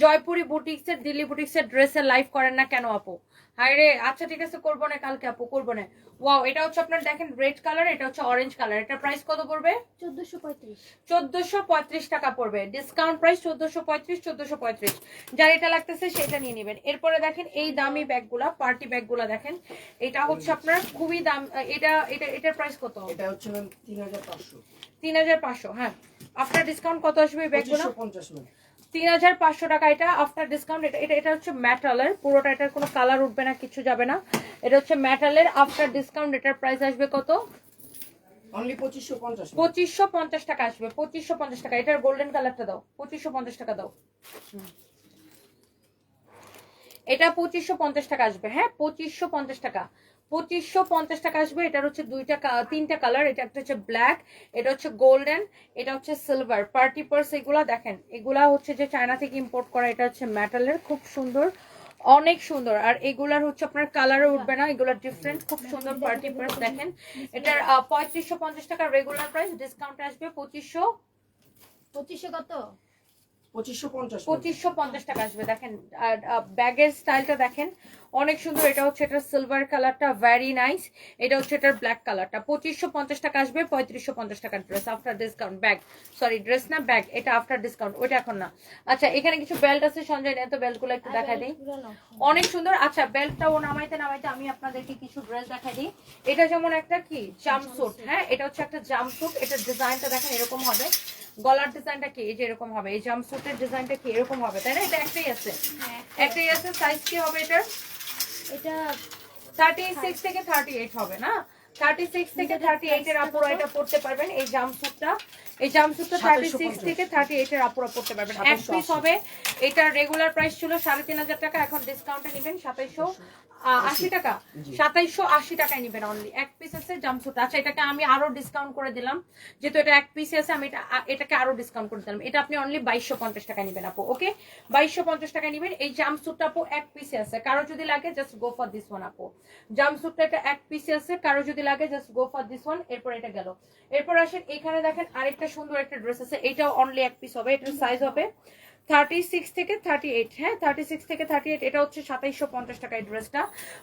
জয়পুরি বুটিক্স এর, দিল্লি বুটিক্স এর ড্রেসের লাইভ করেন না কেন আপু? হাই রে, আচ্ছা ঠিক আছে করবো না কালকে আপু, করবো না। ওয়াও, এটা হচ্ছে আপনার দেখেন রেড কালার, এটা হচ্ছে অরেঞ্জ কালার। এটা প্রাইস কত পড়বে? 1435। 1435 টাকা পড়বে, ডিসকাউন্ট প্রাইস 1435। যার এটা লাগতেছে সেটা নিয়ে নেবেন। এরপরে দেখেন এই দামি ব্যাগগুলা, পার্টি ব্যাগগুলা দেখেন। এটা হচ্ছে আপনার খুবই দাম। এটার প্রাইস কত? এটা হচ্ছে ম্যাম 3500। 3500, হ্যাঁ। আফটার ডিসকাউন্ট কত আসবে এই ব্যাগগুলো? 2550 ম্যাম। 3500 টাকা এটা আফটার ডিসকাউন্ট। এটা হচ্ছে মেটালের, পুরোটা এটার কোনো কালার উঠবে না, কিছু যাবে না। এটা হচ্ছে মেটালের, আফটার ডিসকাউন্ট এটার প্রাইস আসবে কত? অনলি 2550। 2550 টাকা আসবে, 2550 টাকা। এটার গোল্ডেন কালারটা দাও, 2550 টাকা দাও। এটা 2550 টাকা আসবে। হ্যাঁ 2550 টাকা, 2550 টাকা আসবে। এটার হচ্ছে তিনটা কালার, এটা একটা হচ্ছে ব্ল্যাক, এটা হচ্ছে গোল্ডেন, এটা হচ্ছে সিলভার। পার্টি পার্স এগুলা দেখেন, এগুলা হচ্ছে যে চায়না থেকে ইম্পোর্ট করা, এটা হচ্ছে মেটালের, খুব সুন্দর, অনেক সুন্দর। আর এগুলার হচ্ছে আপনার কালারও উঠবে না, এগুলার ডিফারেন্ট, খুব সুন্দর পার্টি পার্স। দেখেন এটার 3550 টাকা রেগুলার প্রাইস, ডিসকাউন্ট আসবে 2500 কত? 2550। 2550 টাকা আসবে। দেখেন আর ব্যাগের স্টাইলটা দেখেন, অনেক সুন্দর। এটা হচ্ছে এটার সিলভার কালারটা ভেরি নাইস, এটা হচ্ছে এটার ব্ল্যাক কালারটা। 2550 টাকা আসবে, 3550 টাকার dress after discount. Bag, sorry dress না ব্যাগ, এটা আফটার ডিসকাউন্ট, ওইটা এখন না। আচ্ছা এখানে কিছু বেল্ট আছে সঞ্জয়, নেই তো বেল্টগুলো একটু দেখাই দিই, অনেক সুন্দর। আচ্ছা বেল্টটা ও নামাইতে নামাইতে আমি আপনাদেরকে কিছু ড্রেস দেখাই দিই। এটা যেমন একটা কি জাম্পস্যুট, হ্যাঁ এটা হচ্ছে একটা জাম্পস্যুট, এটার ডিজাইনটা দেখেন এরকম হবে, গলার ডিজাইনটা কি এই যে এরকম হবে, এই জাম্পস্যুটের ডিজাইনটা কি এরকম হবে, তাই না? এটা একটাই আছে, একটাই আছে। সাইজ কি হবে এটার? এটা 36 থেকে 38 হবে না? 36 থেকে 38 এর আপুরা এটা পড়তে পারবেন। এই জাম্পস্যুটটা, এই জাম্পস্যুটটা 36 থেকে 38 এর আপুরা পড়তে পারবেন। এক পিস হবে। এটা রেগুলার প্রাইস ছিল 3500 টাকা, এখন ডিসকাউন্টে নেবেন 2780 টাকা, 2780 টাকায় নেবেন অনলি। এক পিস আছে জাম্পস্যুট। আচ্ছা এটাকে আমি আরো ডিসকাউন্ট করে দিলাম, যেহেতু এটা এক পিস আছে আমি এটাকে আরো ডিসকাউন্ট করে দিলাম। এটা আপনি অনলি 2250 টাকা নেবেন আপু। ওকে 2250 টাকা নেবেন। এই জাম্পস্যুটটা আপু এক পিসে আছে, কারো যদি লাগে just go for this one আপু। জাম্পস্যুটটা এটা এক পিসে আছে, কারো যদি লাগে just go for this one. এরপর এটা গেল, এরপর আসেন এখানে দেখেন আরেকটা সুন্দর একটা ড্রেস আছে, এটাও অনলি এক পিস হবে। এটার সাইজ হবে 36 থেকে 38, হ্যাঁ 36 থেকে 38। এটা হচ্ছে 2750 টাকা এই ড্রেসটা,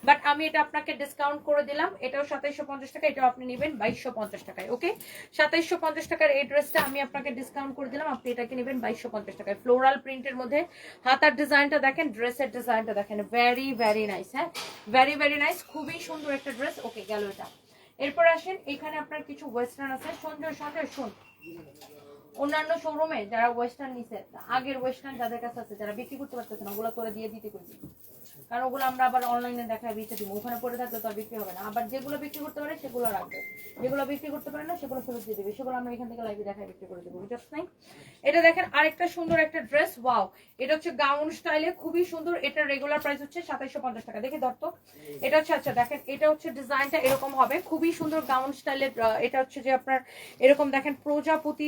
বাট আমি এটা আপনাকে ডিসকাউন্ট করে দিলাম, এটাও 2750 টাকা, এটাও আপনি নেবেন 2250 টাকায়। ওকে 2750 টাকার এই ড্রেসটা আমি আপনাকে ডিসকাউন্ট করে দিলাম, আপনি এটাকে নেবেন 2250 টাকায়। ফ্লোরাল প্রিন্টের মধ্যে হাতার ডিজাইনটা দেখেন, ড্রেসের ডিজাইনটা দেখেন, ভেরি ভেরি নাইস, হ্যাঁ ভেরি ভেরি নাইস, খুবই সুন্দর একটা ড্রেস। ওকে গেল এটা। এরপর আসেন এখানে আপনার কিছু ওয়েস্টার্ন আছে। সঞ্জয় সঞ্জয় শুন, অন্যান্য শোরুমে যারা ওয়েস্টার্ন নিছে, আগের ওয়েস্টার্ন যাদের কাছে আছে, যারা বিক্রি করতে পারতেছে না, ওগুলো করে দিয়ে দিতে কইছি, কারণ ওগুলো আমরা আবার অনলাইনে দেখায় বিচে দিব, ওখানে পড়ে থাকলে তো আর বিক্রি হবে না। আবার যেগুলো বিক্রি করতে পারে সেগুলো রাখবে, যেগুলো বিক্রি করতে পারে না সেগুলো ফেরত দিয়ে দিবে, সেগুলো আমরা এখান থেকে লাইভে দেখায় বিক্রি করে দেবো, বুঝছ নাই? এটা দেখেন আরেকটা সুন্দর একটা ড্রেস, ওয়াও, এটা হচ্ছে গাউন স্টাইলে, খুবই সুন্দর। এটা রেগুলার প্রাইস হচ্ছে 2750 টাকা। দেখে দত্ত এটা হচ্ছে, আচ্ছা দেখেন এটা হচ্ছে ডিজাইনটা এরকম হবে, খুবই সুন্দর গাউন স্টাইলের। এটা হচ্ছে যে আপনার এরকম দেখেন প্রজাপতি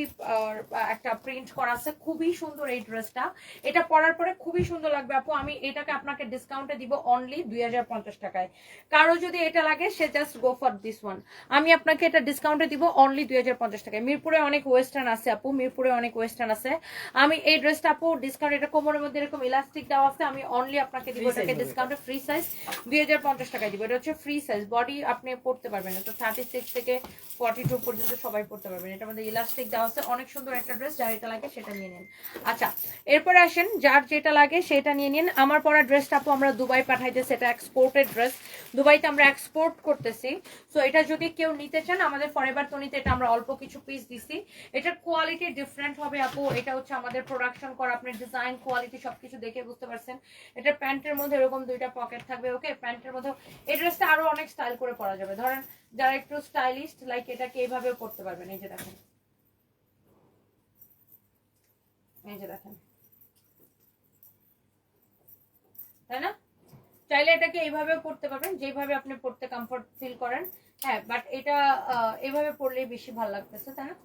একটা প্রিন্ট করা আছে, খুবই সুন্দর এই ড্রেসটা। এটা পরার পরে খুবই সুন্দর লাগবে আপু। আমি এটাকে আপনাকে ডিসকাউন্টে দিব অনলি 2050 টাকায়। কারো যদি এটা লাগে সে just go for this one. আমি আপনাকে এটা ডিসকাউন্টে দিব অনলি 2050 টাকায়। মিরপুরে অনেক ওয়েস্টার্ন আছে আপু, মিরপুরে অনেক ওয়েস্টার্ন আছে। আমি এই ড্রেসটা আপু ডিসকাউন্ট, এটা কোমরের মধ্যে এরকম ইলাস্টিক দেওয়া আছে, আমি অনলি আপনাকে দিব এটাকে ডিসকাউন্টে ফ্রি সাইজ 2050 টাকায় দিব। এটা হচ্ছে ফ্রি সাইজ, বডি আপনি পড়তে পারবেন, তো 36 থেকে 42 পর্যন্ত সবাই পড়তে পারবেন। এটার মধ্যে ইলাস্টিক দেওয়া আছে, অনেক সুন্দর একটা ড্রেস, যার এটা লাগে সেটা নিয়ে নিন। আচ্ছা এরপরে আসেন, যার যেটা লাগে সেটা নিয়ে নিন। আমার পরা ড্রেসটা আপু আমরা দুবাই পাঠাইতেছি, এটা এক্সপোর্টেড ড্রেস, দুবাইতে আমরা এক্সপোর্ট করতেছি। সো এটা যদি কেউ নিতে চান আমাদের ফরএভার তনিতে এটা আমরা অল্প কিছু পিস দিছি। এটার কোয়ালিটি ডিফারেন্ট হবে আপু, এটা হচ্ছে আমাদের প্রোডাকশন করা, আপনার ডিজাইন কোয়ালিটি সবকিছু দেখে বুঝতে পারছেন। এটা প্যান্টের মধ্যে এরকম দুইটা পকেট থাকবে, ওকে প্যান্টের মধ্যে এই ড্রেসটা আরো অনেক স্টাইল করে পরা যাবে। ধরেন যারা একটু স্টাইলিস্ট লাইক এটাকে এইভাবেও পরতে পারবেন। এই যে দেখেন, এই যে দেখেন, তাই না? চাইলে এটাকে এইভাবেও পড়তে পারবেন, যেভাবে আপনি পড়তে কমফর্ট ফিল করেন। হ্যাঁ বাট এটা এইভাবে পড়লেই বেশি ভালো লাগতেছে, তাই না?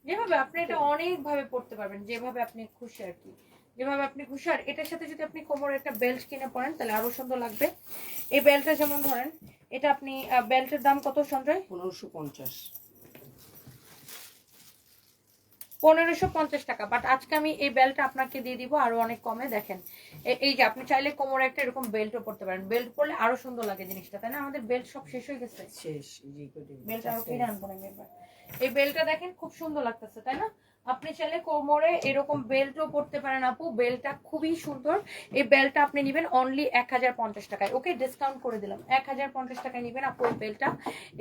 যেভাবে আপনি এটা অনেক ভাবে পড়তে পারবেন, যেভাবে আপনি খুশি আর কি, যেভাবে আপনি খুশি। আর এটার সাথে যদি আপনি কোমরে একটা বেল্ট কিনে পরেন তাহলে আরো সুন্দর লাগবে। এই বেল্টটা যেমন ধরেন, এটা আপনি বেল্টের দাম কত সঞ্জয়? 1550। 1550 টাকা। বাট আজকে আমি এই বেল্টটা আপনাকে দিয়ে দিব আরো অনেক কমে। দেখেন এই যে আপনি চাইলে কোমরে একটা এরকম বেল্টও পরতে পারেন, বেল্ট পরলে আরো সুন্দর লাগে জিনিসটা, তাই না? আমাদের বেল্ট সব শেষ হয়ে গেছে, শেষ জি কোটি বেল্ট আরো কিনে আনবো না এবার। এই বেল্টটা দেখেন খুব সুন্দর লাগতেছে, তাই না? আপনি চাইলে কোমরে এরকম বেল্টও পরতে পারেন আপু, বেল্টটা খুবই সুন্দর। এই বেল্টটা আপনি নেবেন অনলি 1050 টাকায়। ওকে ডিসকাউন্ট করে দিলাম, 1050 টাকায় নেবেন আপু এই বেল্টটা।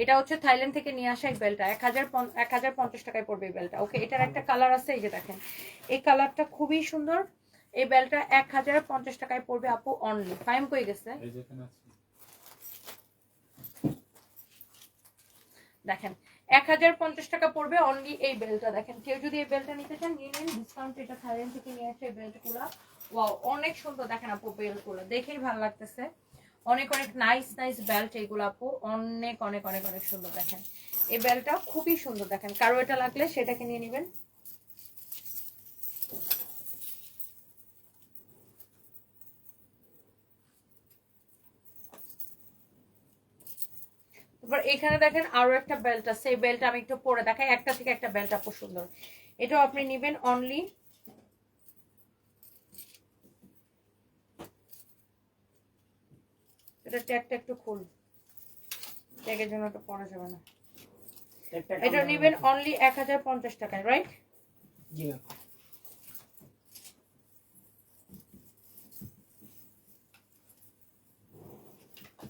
এটা হচ্ছে থাইল্যান্ড থেকে নিয়ে আসা এই বেল্টটা, 1050 টাকায় পড়বে এই বেল্টটা। ওকে এটার একটা কালার আছে, এই যে দেখেন এই কালারটা খুবই সুন্দর। এই বেল্টটা 1050 টাকায় পড়বে আপু অনলি। ফাইম কই গেছে? দেখেন 1050 টাকা পড়বে অনলি এই বেল্টটা। দেখেন কেউ যদি এই বেল্টটা নিতে চান নিয়ে নিন, ডিসকাউন্ট। এটা থাইল্যান্ড থেকে নিয়ে আসছে এই বেল্টগুলো। ওয়াও অনেক সুন্দর দেখেন আপু বেল্টগুলো, দেখেই ভালো লাগতেছে। অনেক অনেক নাইস নাইস বেল্ট এইগুলো আপু, অনেক অনেক অনেক অনেক সুন্দর। দেখেন এই বেল্টটা খুবই সুন্দর, দেখেন কারো এটা লাগলে সেটাকে নিয়ে নেবেন। তারপর এখানে দেখেন আরো একটা বেল্ট আছে, এই বেল্ট আমি একটু পরে দেখাই। একটা থেকে একটা বেল্ট আপু সুন্দর, এটাও আপনি নেবেন অনলি। এটা ট্যাগটা একটু খুল, ট্যাগের জন্য এটা পরা যাবে না। এটা নেবেন অনলি 1050 টাকায়, রাইট? জি ম্যাম।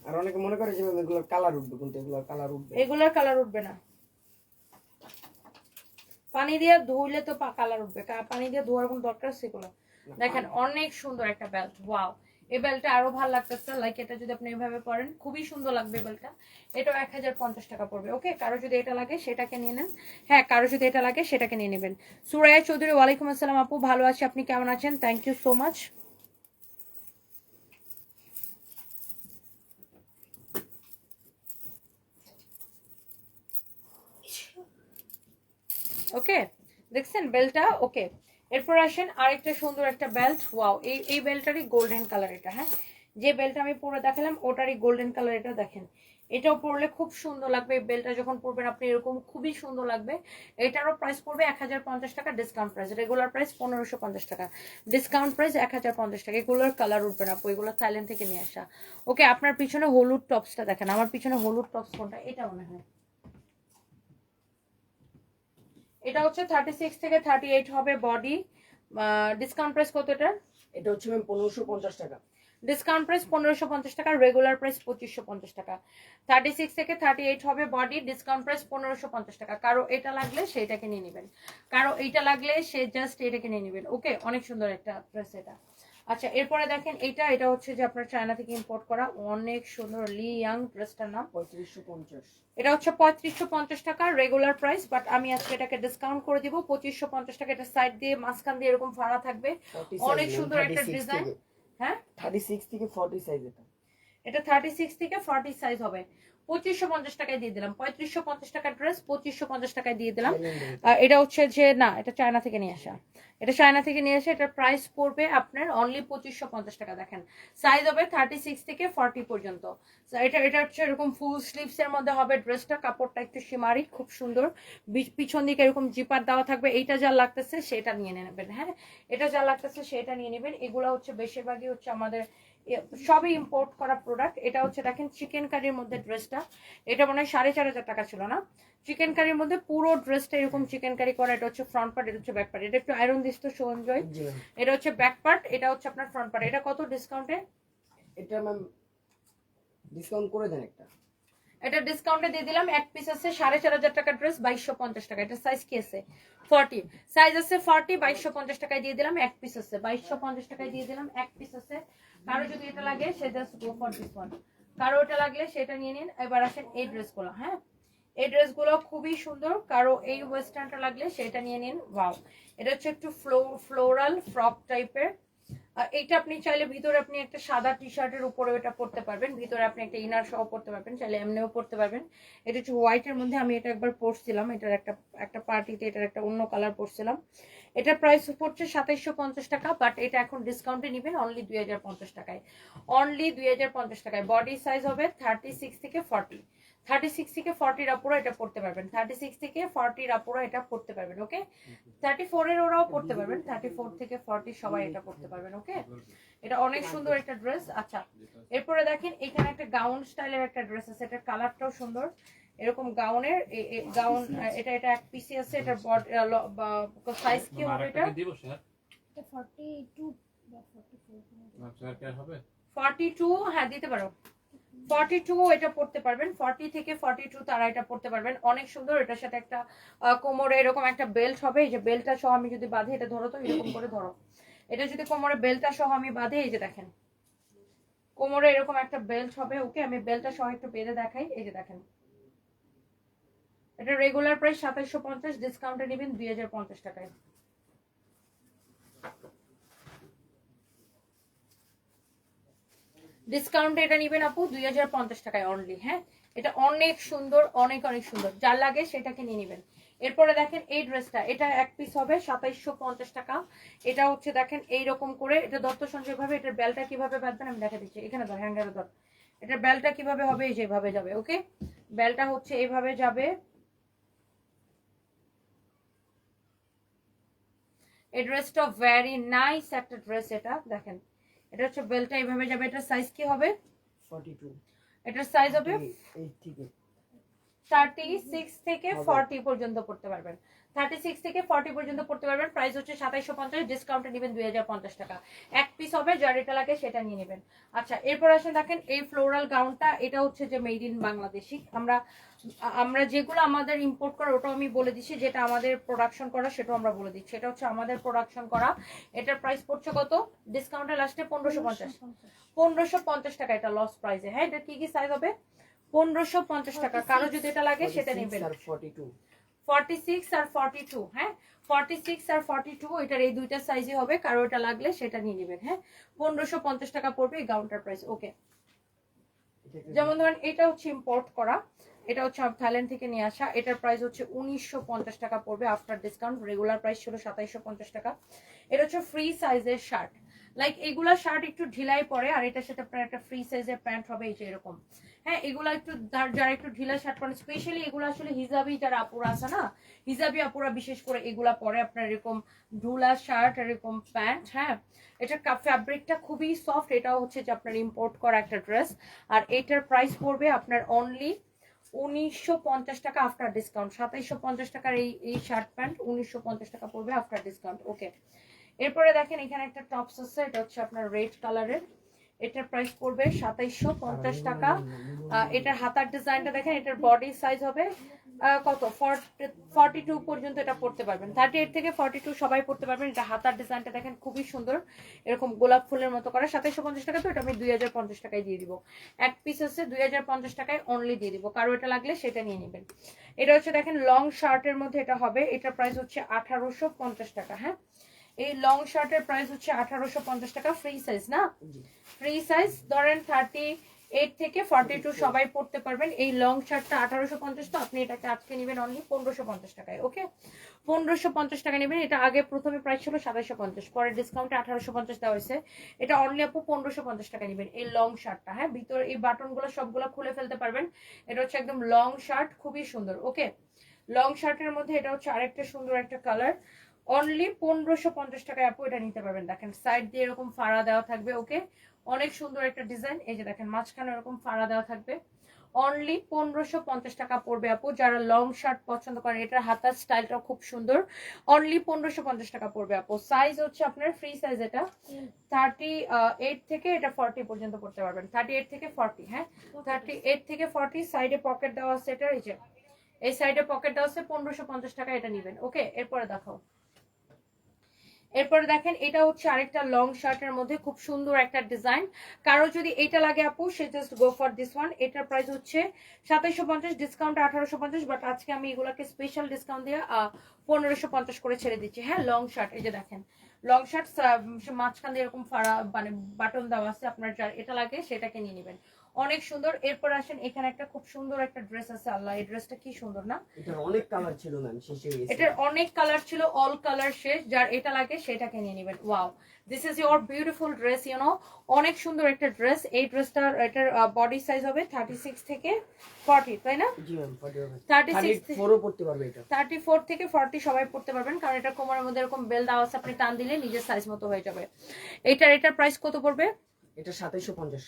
আর অনেকে মনে করে যে ম্যাম এগুলোর কালার উঠবে, কিন্তু এগুলোর কালার উঠবে, এগুলোর কালার উঠবে না। পানি দিয়ে ধুইলে তো কালার উঠবে, পানি দিয়ে ধোয়ার কোনো দরকার সেগুলো। দেখেন অনেক সুন্দর একটা বেল্ট, ওয়াও। এই বেল্টটা আরো ভালো লাগতেছে, লাইক এটা যদি আপনি এভাবে পরেন খুবই সুন্দর লাগবে বেল্টটা। এটাও 1050 টাকা পড়বে, ওকে? কারো যদি এটা লাগে সেটাকে নিয়ে নেন। হ্যাঁ, কারো যদি এটা লাগে সেটাকে নিয়ে নেবেন। সুরাইয়া চৌধুরী, ওয়ালাইকুম আসসালাম আপু, ভালো আছি, আপনি কেমন আছেন? Thank you so much. Okay, দেখছেন বেল্টটা? ওকে, এরপর আসেন আরেকটা সুন্দর একটা বেল্ট, ওয়াও। এই বেল্টটারই গোল্ডেন কালার এটা, হ্যাঁ, যে বেল্টটা আমি পরে দেখালাম ওটারই গোল্ডেন কালার এটা। দেখেন এটাও পরলে খুব সুন্দর লাগবে, এই বেল্টটা যখন পরবেন আপনি এরকম খুবই সুন্দর লাগবে। এটারও প্রাইস পড়বে 1050 টাকা, ডিসকাউন্ট প্রাইস। রেগুলার প্রাইস 1550 টাকা, ডিসকাউন্ট প্রাইস 1050 টাকা। এগুলোর কালার উঠবে না আপু, এগুলো থাইল্যান্ড থেকে নিয়ে আসা। ওকে, আপনার পিছনে হলুদ টপসটা দেখেন, আমার পিছনে হলুদ টপস কোনটা? এটা মনে হয় এটা হচ্ছে 36 থেকে 38 হবে বডি। ডিসকাউন্ট প্রাইস কত এটা? এটা হচ্ছে ম্যাম 1550 টাকা, ডিসকাউন্ট প্রাইস 1550 টাকা, রেগুলার প্রাইস 2550 টাকা। 36 থেকে 38 হবে বডি, ডিসকাউন্ট প্রাইস 1550 টাকা। কারো এটা লাগলে সেটাকে নিয়ে নেবেন, কারো এইটা লাগলে সে জাস্ট এটাকে নিয়ে নেবেন। ওকে, অনেক সুন্দর একটা ড্রেস এটা। আচ্ছা, এরপরে দেখেন এটা হচ্ছে যে আপনার চায়না থেকে ইম্পোর্ট করা অনেক সুন্দর লি ইয়াং ড্রেসটার নাম 3550। এটা হচ্ছে 3550 টাকা রেগুলার প্রাইস, বাট আমি আজকে এটাকে ডিসকাউন্ট করে দিব 2550 টাকা। এটা সাইড দিয়ে মাঝখান দিয়ে এরকম ফাড়া থাকবে, অনেক সুন্দর একটা ডিজাইন। হ্যাঁ, 36 থেকে 40 সাইজ। এটা 36 থেকে 40 সাইজ হবে। 2550 টাকায় দিয়ে দিলাম, 3550 টাকার ড্রেস 2550 টাকায় দিয়ে দিলাম। এটা হচ্ছে যে না, এটা চায়না থেকে নিয়ে আসা, এটা চায়না থেকে নিয়ে আসা। এটার প্রাইস পড়বে আপনার অনলি 2550 টাকা। দেখেন সাইজ হবে 36 থেকে 40 পর্যন্ত। এটা হচ্ছে এরকম ফুল স্লিভস এর মধ্যে হবে ড্রেসটা, কাপড়টা একটু শিমারি, খুব সুন্দর। পিছন দিকে এরকম জিপার দেওয়া থাকবে। এইটা যা লাগতেছে সেটা নিয়ে নেবেন, হ্যাঁ, এটা যা লাগতেছে সেটা নিয়ে নেবেন। এগুলো হচ্ছে বেশিরভাগই হচ্ছে আমাদের সবই ইম্পোর্ট করা প্রোডাক্ট। এটা হচ্ছে দেখেন চিকেন কারির মধ্যে ড্রেসটা, এটা মনে হয় 4500 টাকা ছিল না? চিকেন কারির মধ্যে পুরো ড্রেসটা এরকম চিকেন কারি করা। এটা হচ্ছে ফ্রন্ট পার্ট, এটা হচ্ছে ব্যাক পার্ট। এটা একটু আয়রন দিস তো সঞ্জয়, এটা হচ্ছে ব্যাক পার্ট, এটা হচ্ছে আপনার ফ্রন্ট পার্ট। এটা কত ডিসকাউন্টে? এটা ম্যাম ডিসকাউন্ট করে দেন একটা। এটা ডিসকাউন্টে দিয়ে দিলাম, এক পিস আছে 4500 টাকা ড্রেস 2250 টাকা। এটা সাইজ কি আছে? 40 সাইজ আছে, 40 2250 টাকায় দিয়ে দিলাম। এক পিস আছে 2250 টাকায় দিয়ে দিলাম, এক পিস আছে। কারো যদি এটা লাগে সে just go for this one, কারো এটা লাগলে সেটা নিয়ে নিন। এবার আসেন এই ড্রেসগুলো, হ্যাঁ, এই ড্রেসগুলো খুবই সুন্দর। কারো এই ওয়েস্টার্নটা লাগলে সেটা নিয়ে নিন। ওয়াও, এটা হচ্ছে একটু ফ্লোরাল ফ্রক টাইপের। এইটা আপনি চাইলে ভিতরে আপনি একটা সাদা টি শার্টের উপরে এটা পরতে পারবেন, ভিতরে আপনি একটা ইনার সহ পরতে পারবেন, চাইলে এমনিও পরতে পারবেন। এটা হচ্ছে হোয়াইটের মধ্যে, আমি এটা একবার পরছিলাম, এটার একটা পার্টিতে এটার একটা অন্য কালার পরছিলাম। এটার প্রাইস পড়ছে 2750 টাকা, বাট এটা এখন ডিসকাউন্টে নেবেন অনলি 2050 টাকায়, অনলি 2050 টাকায়। বডি সাইজ হবে 36 থেকে 40, 36 থেকে 40 আপুরা এটা পড়তে পারবেন, 36 থেকে 40 আপুরা এটা পড়তে পারবেন। ওকে, 34 এর ওরাও পড়তে পারবেন, 34 থেকে 40 সবাই এটা পড়তে পারবেন। ওকে, এটা অনেক সুন্দর একটা ড্রেস। আচ্ছা, এরপরে দেখেন এখানে একটা গাউন স্টাইলের একটা ড্রেস আছে, এটার কালারটাও সুন্দর। এরকম গাউনের গাউন, এটা এক পিসি আছে। এটার সাইজ কি হবে? এটা 42 বা 44 42, হ্যাঁ দিতে পারো। 42 এটা পড়তে পারবেন, 40 থেকে 42 তারা এটা পড়তে পারবেন। অনেক সুন্দর। এটার সাথে একটা কোমরে এরকম একটা বেল্ট হবে, এই যে বেল্টটা সহ আমি যদি বাঁধি, এটা ধরো তো এরকম করে ধরো, এটা যদি কোমরে বেল্টটা সহ আমি বাঁধি, এই যে দেখেন কোমরে এরকম একটা বেল্ট হবে। ওকে, আমি বেল্টটা সহ একটু বেঁধে দেখাই, এই যে দেখেন এটা রেগুলার প্রাইস 2750, ডিসকাউন্টে নেবেন 2050 টাকায়। ডিসকাউন্টে এটা নেবেন আপু 2050 টাকায় অনলি। হ্যাঁ, এটা অনেক সুন্দর, অনেক অনেক সুন্দর, যার লাগে সেটাকে নিয়ে নেবেন। এরপরে দেখেন এই ড্রেসটা, এটা এক পিস হবে 2750 টাকা। এটা হচ্ছে দেখেন এইরকম করে, এটা দত্ত সঞ্চয় ভাবে। এটার বেলটা কিভাবে বাঁধবেন আমি দেখা দিচ্ছি, এখানে ধর হ্যাঙ্গারে ধর। এটার বেলটা কিভাবে হবে, এই যেভাবে যাবে। ওকে, বেলটা হচ্ছে এইভাবে যাবে। এই ড্রেসটা ভেরি নাইস একটা ড্রেস। এটা দেখেন, এটা হচ্ছে বেলটা এইভাবে যাবে। এটার সাইজ কি হবে, 42 এটার সাইজ হবে 8 থেকে 36 থেকে 40 পর্যন্ত পড়তে পারবেন। 36 থেকে 40 পর্যন্ত পড়তে পারবেন। প্রাইস হচ্ছে 2750, ডিসকাউন্টে নেবেন 2050 টাকা। এক পিস হবে, যার এটা লাগে সেটা নিয়ে নেবেন। আচ্ছা, এরপর আসেন দেখেন এই ফ্লোরাল গাউনটা। এটা হচ্ছে যে মেড ইন বাংলাদেশি। আমরা যেগুলো আমাদের ইম্পোর্ট করা ওটাও আমি বলে দিচ্ছি, যেটা আমাদের প্রোডাকশন করা সেটাও আমরা বলে দিচ্ছি। এটা হচ্ছে আমাদের প্রোডাকশন করা। এটার প্রাইস পড়ছে কত, ডিসকাউন্টে লাস্টে 1550 টাকা। এটা লস প্রাইসে। হ্যাঁ, এটা কি কি সাইজ হবে, 1550 টাকা। কারো যদি এটা লাগে সেটা নেবেন। 46 আর 42, হ্যাঁ 46 আর 42, এটার এই দুইটা সাইজই হবে। কারো এটা লাগলে সেটা নিয়ে নেবেন। হ্যাঁ, 1550 টাকা পড়বে এই গাউনটার প্রাইস। ওকে, যেমন ধরেন এটা হচ্ছে ইম্পোর্ট করা, এটা হচ্ছে থাইল্যান্ড থেকে নিয়ে আসা। এটার প্রাইস হচ্ছে 1950 টাকা পড়বে আফটার ডিসকাউন্ট। রেগুলার প্রাইস ছিল 2750 টাকা। এটা হচ্ছে ফ্রি সাইজের শার্ট। লাইক এগুলা শার্ট একটু ঢিলাই পরে, আর এটার সাথে আপনার একটা ফ্রি সাইজের প্যান্ট হবে এই যে এরকম। হ্যাঁ, এগুলা একটু যারা একটু ঢিলা শার্ট পরেন, স্পেশালি এগুলো আসলে হিজাবি যারা আপুরা আছে না, হিজাবি আপুরা বিশেষ করে এগুলা পরে। আপনার এরকম ঢুলা শার্ট, এরকম প্যান্ট। হ্যাঁ, এটার ফ্যাব্রিকটা খুবই সফট। এটাও হচ্ছে যে আপনার ইম্পোর্ট করা একটা ড্রেস। আর এটার প্রাইস পড়বে আপনার অনলি 1950 টাকা আফটার ডিসকাউন্ট। 2750 টাকার এই শার্ট প্যান্ট 1950 টাকা পড়বে আফটার ডিসকাউন্ট। ওকে, এরপরে দেখেন এখানে একটা টপস আছে, এটা হচ্ছে আপনার রেড কালারের। এটার প্রাইস পড়বে 2750 টাকা। এটার হাতার ডিজাইনটা দেখেন, এটার বডি সাইজ হবে কত, 42 পর্যন্ত এটা পড়তে পারবেন। 38 থেকে 42 সবাই পড়তে পারবেন। এটা হাতার ডিজাইনটা দেখেন খুবই সুন্দর, এরকম গোলাপ ফুলের মতো করা। 2750 টাকা, তো এটা আমি 2050 টাকায় দিয়ে দিব। এক পিস আছে 2050 টাকায় অনলি দিয়ে দিব। কারো এটা লাগলে সেটা নিয়ে নেবেন। এটা হচ্ছে দেখেন লং শার্টের মধ্যে এটা হবে। এটার প্রাইস হচ্ছে 1850 টাকা। হ্যাঁ, এই লং শার্টের প্রাইস হচ্ছে 1850 টাকা। ফ্রি সাইজ না, ফ্রি সাইজ ধরেন 38 থেকে 42 সবাই পড়তে পারবেন। এই লং শার্টটা 1850, তো আপনি এটাকে আজকে নেবেন অনলি 1550 টাকায়। ওকে, 1550 টাকা নেবেন। এটা আগে প্রথমে প্রাইস ছিল 2750, পরে ডিসকাউন্টে 1850 দেওয়া হয়েছে। এটা অনলি আপু 1550 টাকা নেবেন এই লং শার্টটা। হ্যাঁ, ভিতরে এই বাটনগুলো সবগুলো খুলে ফেলতে পারবেন। এটা হচ্ছে একদম লং শার্ট, খুবই সুন্দর। ওকে, লং শার্টের মধ্যে এটা হচ্ছে আরেকটা সুন্দর একটা কালার। অনলি 1550 টাকায় আপু এটা নিতে পারবেন। দেখেন সাইড দিয়ে এরকম ফাড়া দেওয়া থাকবে। ওকে, অনেক সুন্দর একটা ডিজাইন। এই যে দেখেন মাঝখানে এরকম ফাড়া দেওয়া থাকবে। অনলি 1550 টাকা পড়বে আপু, যারা লং শার্ট পছন্দ করেন। এটার হাতার স্টাইলটা খুব সুন্দর। অনলি 1550 টাকা পড়বে আপু। সাইজ হচ্ছে আপনার ফ্রি সাইজ। এটা 38 থেকে এটা 40 পর্যন্ত পড়তে পারবেন। 38 থেকে 40, হ্যাঁ 38 থেকে 40। সাইডে পকেট দেওয়া আছে। এটা এই যে এই সাইডে পকেট দেওয়া আছে। 1550 টাকা এটা নেবেন। ওকে, এরপরে দেখাও। এরপরে দেখেন এটা হচ্ছে আরেকটা লং শার্টের মধ্যে খুব সুন্দর একটা ডিজাইন। কারো যদি এটা লাগে আপু, সে just go for this one. এটার প্রাইস হচ্ছে 2750, ডিসকাউন্ট 1850, বাট আজকে আমি এগুলোকে স্পেশাল ডিসকাউন্ট দিয়ে 1550 করে ছেড়ে দিচ্ছি। হ্যাঁ, লং শার্ট। এই যে দেখেন লং শার্ট, মাঝখান দিয়ে এরকম ফাড়া মানে বাটন দেওয়া আছে। আপনার যার এটা লাগে সেটাকে নিয়ে নেবেন। অনেক সুন্দর। এরপর আসেন এখানে একটা খুব সুন্দর একটা ড্রেস আছে। আল্লাহ, এই ড্রেসটা কি সুন্দর না। এটার অনেক কালার ছিল ম্যাম, শেষ হয়ে গেছে। এটার অনেক কালার ছিল, অল কালার শেষ। যার এটা লাগে সেটাকে নিয়ে নেবেন। Wow, this is your beautiful dress. You know, অনেক সুন্দর একটা ড্রেস। এই ড্রেসটার এটার বডি সাইজ হবে 36 থেকে 40, তাই না? জি ম্যাম, 36 34ও পড়তে পারবে এটা। 34 থেকে 40 সবাই পড়তে পারবেন, কারণ এটা কোমরের মধ্যে এরকম বেল দেওয়া আছে। আপনি টান দিলে নিজের সাইজ মতো হয়ে যাবে। এটার প্রাইস কত পড়বে? এটা 2750।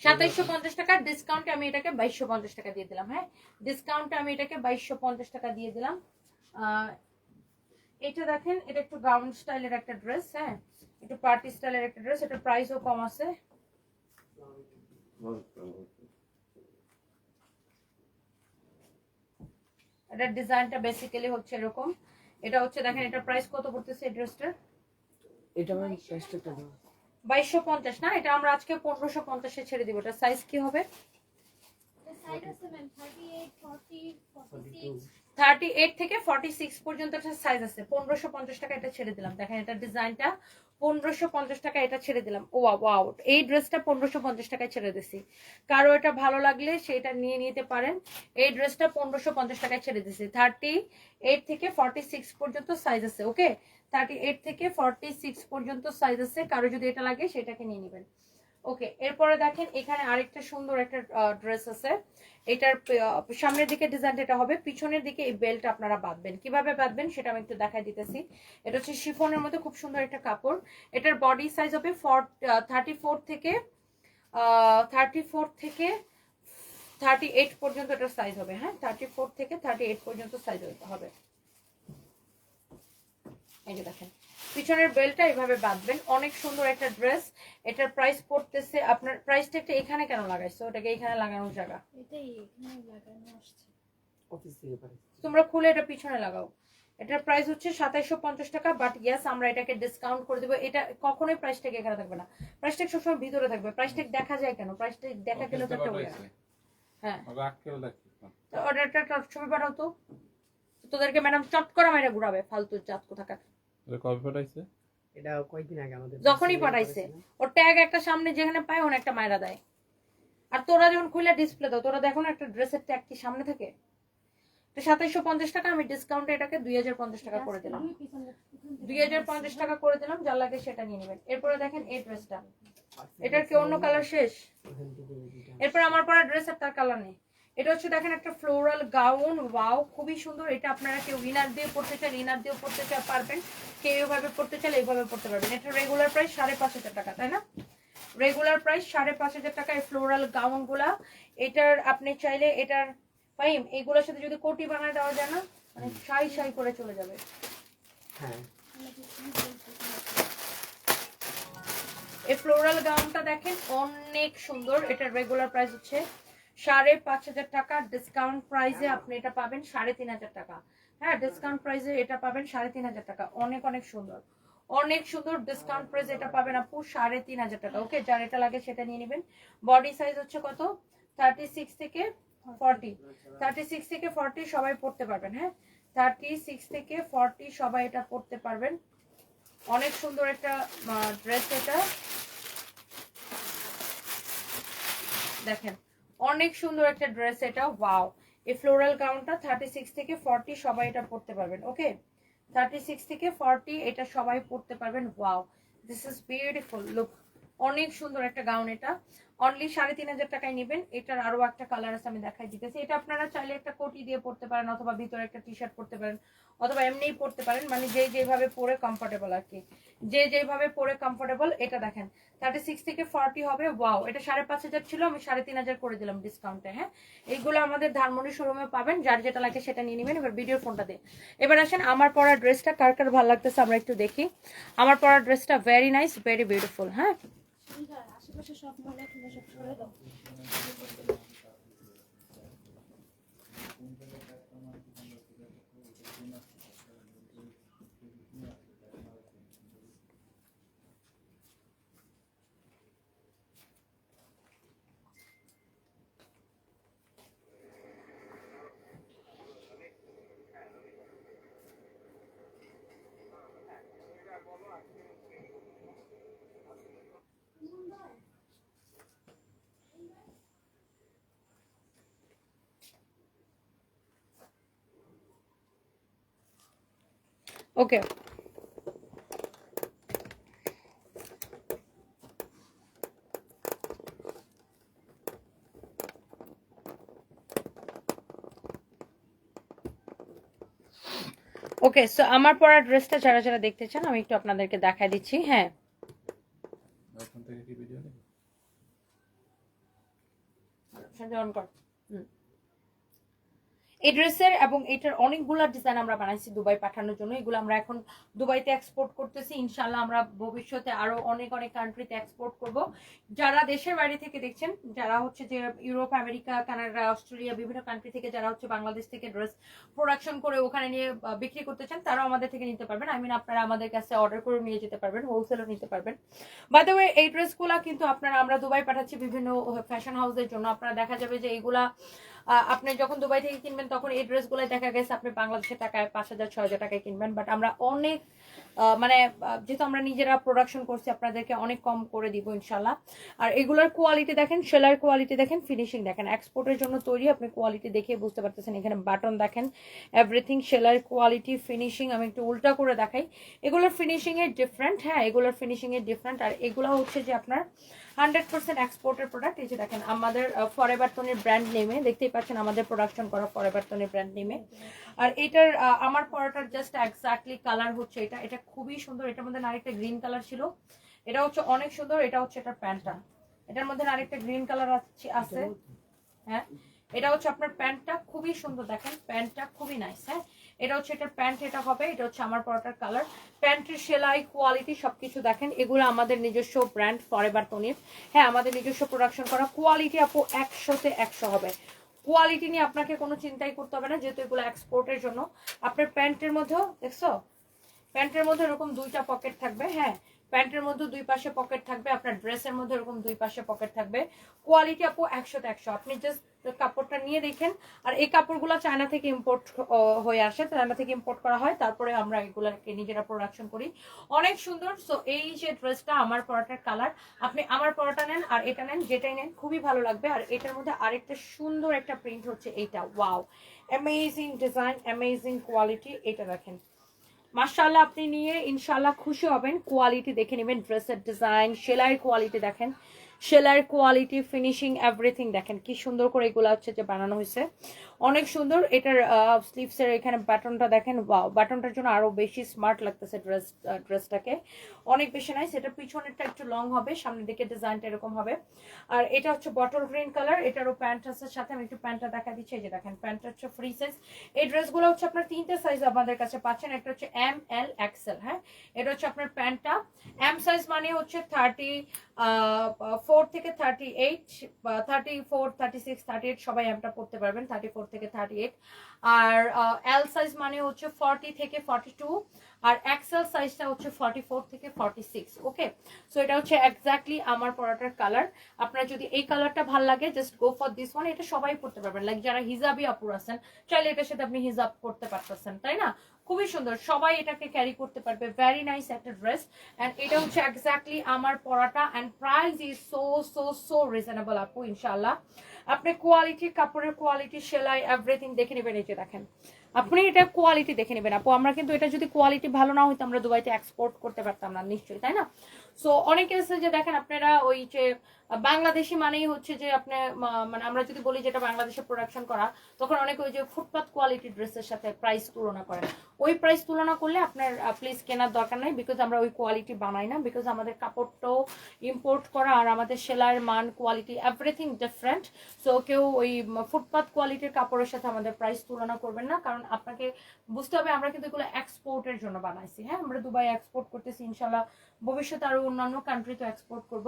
2750 টাকা। ডিসকাউন্টে আমি এটাকে 2250 টাকা দিয়ে দিলাম। হ্যাঁ, ডিসকাউন্টে আমি এটাকে 2250 টাকা দিয়ে দিলাম। এটা দেখেন, এটা একটু গাউন স্টাইলের একটা ড্রেস। হ্যাঁ, একটু পার্টি স্টাইলের একটা ড্রেস। এটা প্রাইসও কম আছে। এটার ডিজাইনটা বেসিক্যালি হচ্ছে এরকম। এটা হচ্ছে দেখেন, এটা প্রাইস কত পড়তেছে এই ড্রেসটার? এটা ম্যাম প্রাইসটা দাও। 2250 না, এটা আমরা আজকে 1550 এ ছেড়ে দিব। এটা সাইজ কি হবে? The side আছে ম্যাম 38, 40, 46, 38 থেকে 46 পর্যন্ত একটা সাইজ আছে। 1550 টাকা এটা ছেড়ে দিলাম। দেখেন এটা ডিজাইনটা 1550 টাকা এটা ছেড়ে দিলাম। ও ওয়াও, এই ড্রেসটা 1550 টাকায় ছেড়ে দিছি। কারো এটা ভালো লাগলে সেটা নিয়ে নিতে পারেন। এই ড্রেসটা 1550 টাকায় ছেড়ে দিছি। 38 থেকে 46 পর্যন্ত সাইজ আছে। ওকে, 38 থেকে 46 পর্যন্ত সাইজ আছে। কারো যদি এটা লাগে সেটাকে নিয়ে নেবেন। ওকে, এরপরে দেখেন এখানে আরেকটা সুন্দর একটা ড্রেস আছে। এটার সামনের দিকে ডিজাইন এটা হবে, পিছনের দিকে এই বেল্ট আপনারা বাঁধবেন। কিভাবে বাঁধবেন সেটা আমি একটু দেখাই দিতেছি। এটা হচ্ছে শিফনের মধ্যে খুব সুন্দর একটা কাপড়। এটার বডি সাইজ হবে 34 থেকে 38 পর্যন্ত এটার সাইজ হবে। হ্যাঁ, 34 থেকে 38 পর্যন্ত সাইজ হবে। এই যে দেখেন পিছনের বেল্টটা এইভাবে বাঁধবেন। অনেক সুন্দর একটা ড্রেস। এটার প্রাইস পড়তেছে আপনার, প্রাইসটা একটা এখানে কেন লাগাইছো? ওটাকে এখানে লাগানোর জায়গা, এটাই এখানে লাগানো আসছে। অফিস থেকে পারে। তোমরা খুলে এটা পিছনে লাগাও। এটার প্রাইস হচ্ছে 2750 টাকা। বাট ইয়াস, আমরা এটাকে ডিসকাউন্ট করে দেবো। এটা কখনোই প্রাইস ট্যাগ এখানে থাকবে না, প্রাইস ট্যাগ সবসময় ভিতরে থাকবে। প্রাইস ট্যাগ দেখা যায় কেন? প্রাইস ট্যাগ দেখা গেলে তো একটা হ্যাঁ, রাখকেও দেখি। তো অর্ডারটা ছবি পাঠাও তো। তোদেরকে ম্যাডাম চট করা মাইরা ঘুরাবে, ফালতু জাত কোথাকার। এটা কবে পাঠাইছে? এটা কয়েকদিন আগে আমাদের যখনই পাঠাইছে ওর ট্যাগ একটা সামনে যেখানে পায় ওখানে একটা মাইরা দেয়। আর তোরা যখন খুলে ডিসপ্লে দাও, তোরা দেখো না একটা ড্রেসের ট্যাগ কি সামনে থাকে। 2750 টাকা, আমি ডিসকাউন্টে এটাকে 2050 টাকা করে দিলাম। 2050 টাকা করে দিলাম, যা লাগে সেটা নিয়ে নেবেন। এরপরে দেখেন এই ড্রেসটা, এটার কি অন্য কালার শেষ? এরপর আমার পরা ড্রেসের তার কালার নেই। এটা হচ্ছে দেখেন একটা ফ্লোরাল গাউন। ওয়াও, খুবই সুন্দর। এটা আপনারা কেউ ইনার দিয়ে পড়তে চান, ইনার দিয়ে পড়তে চান পারবেন, কেউ এভাবে পড়তে চাইলে এইভাবে পড়তে পারবেন। এটা রেগুলার প্রাইস 5500 টাকা, তাই না? রেগুলার প্রাইস 5500 টাকা এই ফ্লোরাল গাউন গুলা। এটার আপনি চাইলে এটার ফাইম এইগুলোর সাথে যদি কোটি বানায় দেওয়া যায় না, মানে শাই শাই করে চলে যাবে। হ্যাঁ, এই ফ্লোরাল গাউনটা দেখেন অনেক সুন্দর। এটার রেগুলার প্রাইস হচ্ছে 5500 টাকা। ডিসকাউন্ট প্রাইসে আপনি এটা পাবেন 3500 টাকা। হ্যাঁ, ডিসকাউন্ট প্রাইসে এটা পাবেন 3500 টাকা। অনেক অনেক সুন্দর, অনেক সুন্দর। ডিসকাউন্ট প্রাইস এটা পাবেন আপু 3500 টাকা। ওকে, যার এটা লাগে সেটা নিয়ে নেবেন। বডি সাইজ হচ্ছে কত? 36 থেকে 40। 36 থেকে 40 সবাই পড়তে পারবেন। হ্যাঁ, 36 থেকে 40 সবাই এটা পড়তে পারবেন। অনেক সুন্দর একটা ড্রেস এটা, দেখেন অনেক সুন্দর একটা ড্রেস এটা। ওয়াও, এই ফ্লোরাল গাউনটা 36 থেকে 40 সবাই এটা পড়তে পারবেন। ওকে, 36 থেকে 40 এটা সবাই পড়তে পারবেন। Wow, this is beautiful look. অনেক সুন্দর একটা গাউন। এটা অনলি 3500 টাকায় নেবেন। এটার আরো একটা কালার আছে, আমি দেখাই দিতেছি। এটা আপনারা চাইলে একটা কোটি দিয়ে পড়তে পারেন, অথবা ভিতরে একটা টি শার্ট পরতে পারেন, অথবা এমনিই পড়তে পারেন, মানে যে যেভাবে পরে কমফোর্টেবল আর কি, যে যেভাবে পরে কমফোর্টেবল। এটা দেখেন 36 থেকে 40 হবে। ওয়াও, এটা 5500 ছিল, আমি 3500 করে দিলাম ডিসকাউন্টে। হ্যাঁ, এইগুলো আমাদের ধানমন্ডি শোরুমে পাবেন। যার যেটা লাগে সেটা নিয়ে নেবেন। এবার ভিডিওর ফোনটা দিয়ে এবার আসেন আমার পরা ড্রেসটা কার কার ভালো লাগতেছে আমরা একটু দেখি। আমার পরা ড্রেসটা ভেরি নাইস, ভেরি বিউটিফুল। হ্যাঁ, আশেপাশে সব ময়লা টুলা সব সরে দাও। ওকে, ওকে। সো আমার পরা ড্রেসটা যারা যারা দেখতে চান আমি একটু আপনাদেরকে দেখাই দিচ্ছি। হ্যাঁ, এখন থেকে কি ভিডিও নেই? অন কর। এই ড্রেসের এবং এটার অনেকগুলা ডিজাইন আমরা বানাইছি দুবাই পাঠানোর জন্য। এগুলো আমরা এখন দুবাইতে এক্সপোর্ট করতেছি। ইনশাল্লাহ আমরা ভবিষ্যতে আরো অনেক অনেক কান্ট্রিতে এক্সপোর্ট করব। যারা দেশের বাইরে থেকে দেখছেন, যারা হচ্ছে যে ইউরোপ, আমেরিকা, কানাডা, অস্ট্রেলিয়া, বিভিন্ন কান্ট্রি থেকে যারা হচ্ছে বাংলাদেশ থেকে ড্রেস প্রোডাকশন করে ওখানে নিয়ে বিক্রি করতে চান, তারাও আমাদের থেকে নিতে পারবেন। আই মিন আপনারা আমাদের কাছে অর্ডার করে নিয়ে যেতে পারবেন, হোলসেলও নিতে পারবেন। বাই দ্য ওয়ে, এই ড্রেসগুলা কিন্তু আপনারা আমরা দুবাই পাঠাচ্ছি বিভিন্ন ফ্যাশন হাউসের জন্য। আপনারা দেখা যাবে যে এইগুলা আপনি যখন দুবাই থেকে কিনবেন তখন এই ড্রেসগুলো দেখা গেছে আপনি বাংলাদেশের টাকায় 5,000 6,000 টাকায় কিনবেন, বাট আমরা অনেক মানে যেহেতু আমরা নিজেরা প্রোডাকশন করছি আপনাদেরকে অনেক কম করে দিব ইনশাল্লাহ। আর এগুলোর কোয়ালিটি দেখেন, সেলার কোয়ালিটি দেখেন, ফিনিশিং দেখেন, এক্সপোর্টের জন্য তৈরি। আপনি কোয়ালিটি দেখে বুঝতে পারতেছেন, এখানে বাটন দেখেন, এভরিথিং, সেলার কোয়ালিটি, ফিনিশিং। আমি একটু উল্টা করে দেখাই, এগুলোর ফিনিশিং এর ডিফারেন্ট। হ্যাঁ, এগুলোর ফিনিশিং এর ডিফারেন্ট। আর এগুলো হচ্ছে যে আপনার 100% এক্সপোর্টের প্রোডাক্ট। এই যে দেখেন আমাদের ফরএভার তনির ব্র্যান্ড নেমে, দেখতেই পাচ্ছেন আমাদের প্রোডাকশন করা ফরএভার তনির ব্র্যান্ড নেমে। আর এটার আমার পরাটার জাস্ট এক্স্যাক্টলি কালার হচ্ছে এটা, এটা খুবই সুন্দর। এটার মধ্যে আরেকটা গ্রিন কালার ছিল, এটা হচ্ছে অনেক সুন্দর। এটা হচ্ছে এটার প্যান্টটা, এটার মধ্যে আরেকটা গ্রিন কালার আছে। হ্যাঁ, এটা হচ্ছে আপনার প্যান্টটা, খুবই সুন্দর দেখেন, প্যান্টটা খুবই নাইস। হ্যাঁ, এটা হচ্ছে এটার প্যান্ট, এটা হবে, এটা হচ্ছে আমার পরাটার কালার। প্যান্টের সেলাই কোয়ালিটি সবকিছু দেখেন, এগুলো আমাদের নিজস্ব ব্র্যান্ড ফরএভার তনির। হ্যাঁ, আমাদের নিজস্ব প্রোডাকশন করা। কোয়ালিটি আপু 100-তে 100 হবে। কোয়ালিটি নিয়ে আপনাকে কোনো চিন্তাই করতে হবে না, যেহেতু এগুলো এক্সপোর্টের জন্য। আপনার প্যান্টের মধ্যেও দেখছো, প্যান্টের মধ্যে এরকম 2টা পকেট থাকবে। হ্যাঁ, প্যান্টের মধ্যে 2 পাশে পকেট থাকবে, আপনার ড্রেসের মধ্যে এরকম 2 পাশে পকেট থাকবে। কোয়ালিটি আপু 100-তে 100। আপনি জাস্ট কাপড়টা নিয়ে দেখেন। আর এই কাপড়গুলো চায়না থেকে ইম্পোর্ট হয়ে আসে, চায়না থেকে ইম্পোর্ট করা হয়, তারপরে আমরা এগুলোকে নিজেরা প্রোডাকশন করি। অনেক সুন্দর। সো এই যে ড্রেসটা আমার পরাটার কালার, আপনি আমার পরাটা নেন আর এটা নেন, যেটাই নেন খুবই ভালো লাগবে। আর এটার মধ্যে আরেকটা সুন্দর একটা প্রিন্ট হচ্ছে এইটা, wow, amazing design, amazing quality. এটা দেখেন, মাশাআল্লাহ, আপনি নিয়ে ইনশাআল্লাহ খুশি হবেন। কোয়ালিটি দেখে নেবেন, ড্রেসের ডিজাইন, সেলাইয়ের কোয়ালিটি দেখেন, সেলাইয়ের কোয়ালিটি, ফিনিশিং, এভরিথিং দেখেন কি সুন্দর করে এগুলো হচ্ছে যে বানানো হয়েছে, অনেক সুন্দর। এটার স্লিভসের এখানে বাটনটা দেখেন, ওয়াও, বাটনটার জন্য আরো বেশি স্মার্ট লাগতেছে ড্রেসটাকে, অনেক বেশি নাইস। এটা পিছনেরটা একটু লং হবে, সামনের দিকে ডিজাইনটা এরকম হবে। আর এটা হচ্ছে বটল গ্রিন কালার, এটারও প্যান্ট আছে সাথে। আমি একটু প্যান্টটা দেখা দিচ্ছি, এই যে দেখেন, প্যান্টটা হচ্ছে ফ্রি সাইজ। এই ড্রেসগুলো হচ্ছে আপনার 3টে সাইজ আমাদের কাছে পাচ্ছেন। একটা হচ্ছে এম, এল, এক্সেল। হ্যাঁ, এটা হচ্ছে আপনার প্যান্টটা। এম সাইজ মানে হচ্ছে 34 থেকে 38, 34, 36, 38 সবাই এমটা পড়তে পারবেন, 34 থেকে 38। আর এল সাইজ মানে হচ্ছে 40 থেকে 42, আর এক্সেল সাইজটা হচ্ছে 44 থেকে 46। ওকে, সো এটা হচ্ছে এক্স্যাক্টলি আমার পরাটার কালার। আপনার যদি এই কালারটা ভালো লাগে, just go for this one. এটা সবাই পড়তে পারবেন, লাইক যারা হিজাবি আপুর আছেন, চাইলে এটার সাথে আপনি হিজাব করতে পারতেছেন, তাই না? খুবই সুন্দর, সবাই এটাকে ক্যারি করতে পারবে। ভেরি নাইস একটা ড্রেস। এন্ড এটা হচ্ছে এক্স্যাক্টলি আমার paratha. And price is so so so reasonable আপু, ইনশাআল্লাহ। আপনি কোয়ালিটি, কাপড়ের কোয়ালিটি, সেলাই, এভরিথিং দেখে নেবেন। এই যে দেখেন, আপনি এটা কোয়ালিটি দেখে নেবেন আপু। আমরা কিন্তু এটা যদি কোয়ালিটি ভালো না হইতো আমরা দুবাইতে এক্সপোর্ট করতে পারতাম না নিশ্চয়ই, তাই না? সো অনেকে আছে যে দেখেন আপনারা ওই যে বাংলাদেশি মানেই হচ্ছে যে আপনি মানে আমরা যদি বলি যেটা বাংলাদেশে প্রোডাকশন করা, তখন অনেকে ওই যে ফুটপাত কোয়ালিটি ড্রেসের সাথে প্রাইস তুলনা করেন। ওই প্রাইস তুলনা করলে আপনার প্লিজ কেনার দরকার নাই, বিকজ আমরা ওই কোয়ালিটি বানাই না, বিকজ আমাদের কাপড়টাও ইম্পোর্ট করা, আর আমাদের সেলাইয়ের মান, কোয়ালিটি, এভরিথিং ডিফারেন্ট। সো কেউ ওই ফুটপাত কোয়ালিটির কাপড়ের সাথে আমাদের প্রাইস তুলনা করবেন না, কারণ আপনাকে বুঝতে হবে আমরা কিন্তু এগুলো এক্সপোর্টের জন্য বানাইছি। হ্যাঁ, আমরা দুবাই এক্সপোর্ট করতেছি, ইনশাল্লাহ ভবিষ্যতে আরো অন্যান্য কান্ট্রিতে এক্সপোর্ট করব।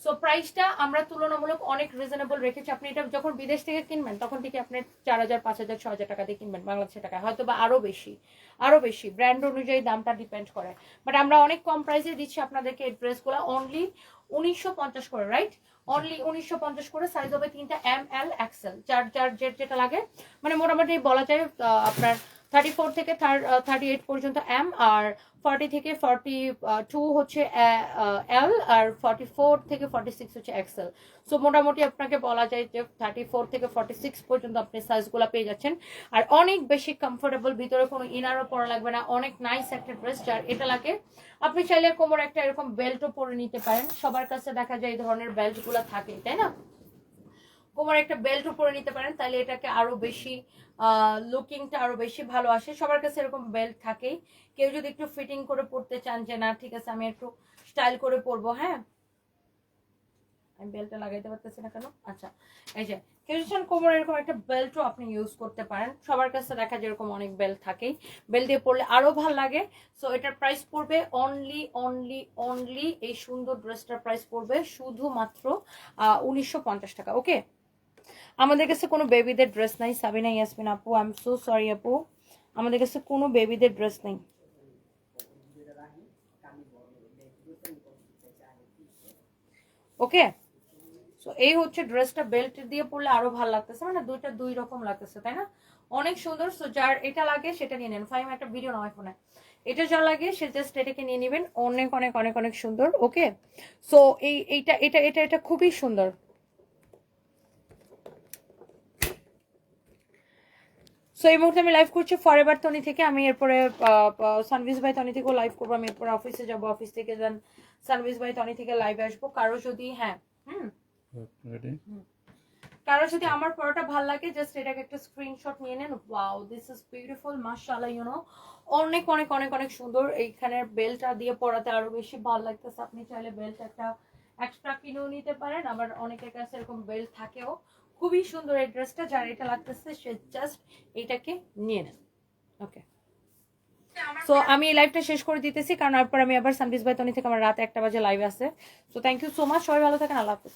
সো প্রাইসটা আমরা তুলনামূলক অনেক রিজনেবল রেখেছি। আপনি এটা যখন বিদেশ থেকে কিনবেন তখন থেকে আপনি 4,000, 5,000, 6,000 টাকা দিয়ে কিনবেন বাংলাদেশের টাকায়, হয়তো বা আরো বেশি ব্র্যান্ড অনুযায়ী দামটা ডিপেন্ড করে। বাট আমরা অনেক কম প্রাইসে দিচ্ছি আপনাদেরকে এই ড্রেসগুলো, অনলি 1950 করে, রাইট? অনলি 1950 করে। সাইজ হবে 3টা, এম, এল, এক্সেল, যার যেটা লাগে। মানে মোটামুটি বলা যায় আপনার 34 থেকে 38 পর্যন্ত এম, আর 40 থেকে 42 হচ্ছে এল, আর 44 থেকে 46 হচ্ছে এক্সেল। সো মোটামুটি আপনাকে বলা যায় যে 34 থেকে 46 পর্যন্ত আপনি সাইজগুলো পেয়ে যাচ্ছেন। আর অনেক বেশি কমফোর্টেবল, ভিতরে কোনো ইনারও পরা লাগবে না, অনেক নাইস একটা ড্রেস। যার এটা লাগে আপনি চাইলে কোমর একটা এরকম বেল্টও পরে নিতে পারেন। সবার কাছে দেখা যায় এই ধরনের বেল্টগুলো থাকে, তাই না? কোমর একটা বেল্টও পরে নিতে পারেন, তাহলে এটাকে আরো বেশি লুকিংটা আরো বেশি ভালো আসে। সবার কাছে এরকম বেল্ট থাকেই। কেউ যদি একটু ফিটিং করে পড়তে চান যে না ঠিক আছে আমি একটু স্টাইল করে পরবো, হ্যাঁ, আমি বেল্টটা লাগাইতে পারতেছি না কেন, আচ্ছা, এই যে কেউ চান কোমরে এরকম একটা বেল্টও আপনি ইউজ করতে পারেন। সবার কাছে দেখা যায় এরকম অনেক বেল্ট থাকেই, বেল্ট দিয়ে পরলে আরো ভালো লাগে। সো এটার প্রাইস পড়বে অনলি এই সুন্দর ড্রেসটার প্রাইস পড়বে শুধুমাত্র 1950 টাকা। ওকে, আমাদের কাছে কোনো বেবিদের ড্রেস নাই, সাবিনা ইয়াসমিন আপু, আই এম সো সরি আপু, আমাদের কাছে কোনো বেবিদের ড্রেস নেই। ওকে, সো এই হচ্ছে ড্রেসটা, বেল্ট দিয়ে পরলে আরো ভালো লাগতেছে, মানে দুইটা দুই রকম লাগতেছে, তাই না? অনেক সুন্দর। সো যার এটা লাগে সেটা নিয়ে নেন। ফাইম একটা ভিডিও নয় ফোনে, এটা যা লাগে সে জাস্ট এটাকে নিয়ে নেবেন। অনেক অনেক অনেক অনেক সুন্দর। ওকে, সো এইটা এটা এটা এটা খুবই সুন্দর। সো এই মুহূর্তে আমি লাইভ করছি ফরএভার তনি থেকে। আমি এরপরে সানভিজ বাই তনি থেকেও লাইভ করবো। আমি এরপরে অফিসে যাবো, অফিস থেকে দেন সানভিজ বাই তনি থেকে লাইভে আসবো। কারো যদি রেডি কারো যদি আমার পরোটা ভালো লাগে জাস্ট এটাকে একটা স্ক্রিনশট নিয়ে নেন। ওয়াও, দিস ইজ বিউটিফুল, মাশাআল্লাহ, ইউ নো অনেক অনেক অনেক অনেক সুন্দর। এইখানের বেল্টটা দিয়ে পরাতে আরো বেশি ভালো লাগতেছে। আপনি চাইলে বেল্ট একটা এক্সট্রা কিনেও নিতে পারেন, আবার অনেকের কাছে এরকম বেল্ট থাকেও। খুবই সুন্দর এই ড্রেসটা, যার এটা লাগতেছে সে জাস্ট এটাকে নিয়ে নেন। ওকে, সো আমি এই লাইভটা শেষ করে দিতেছি, কারণ তারপর আমি আবার সানভিজ বাই তনি থেকে আমার রাত 1টা বাজে লাইভ আছে। So thank you so much, সবাই ভালো থাকেন, আল্লাহ হাফেজ।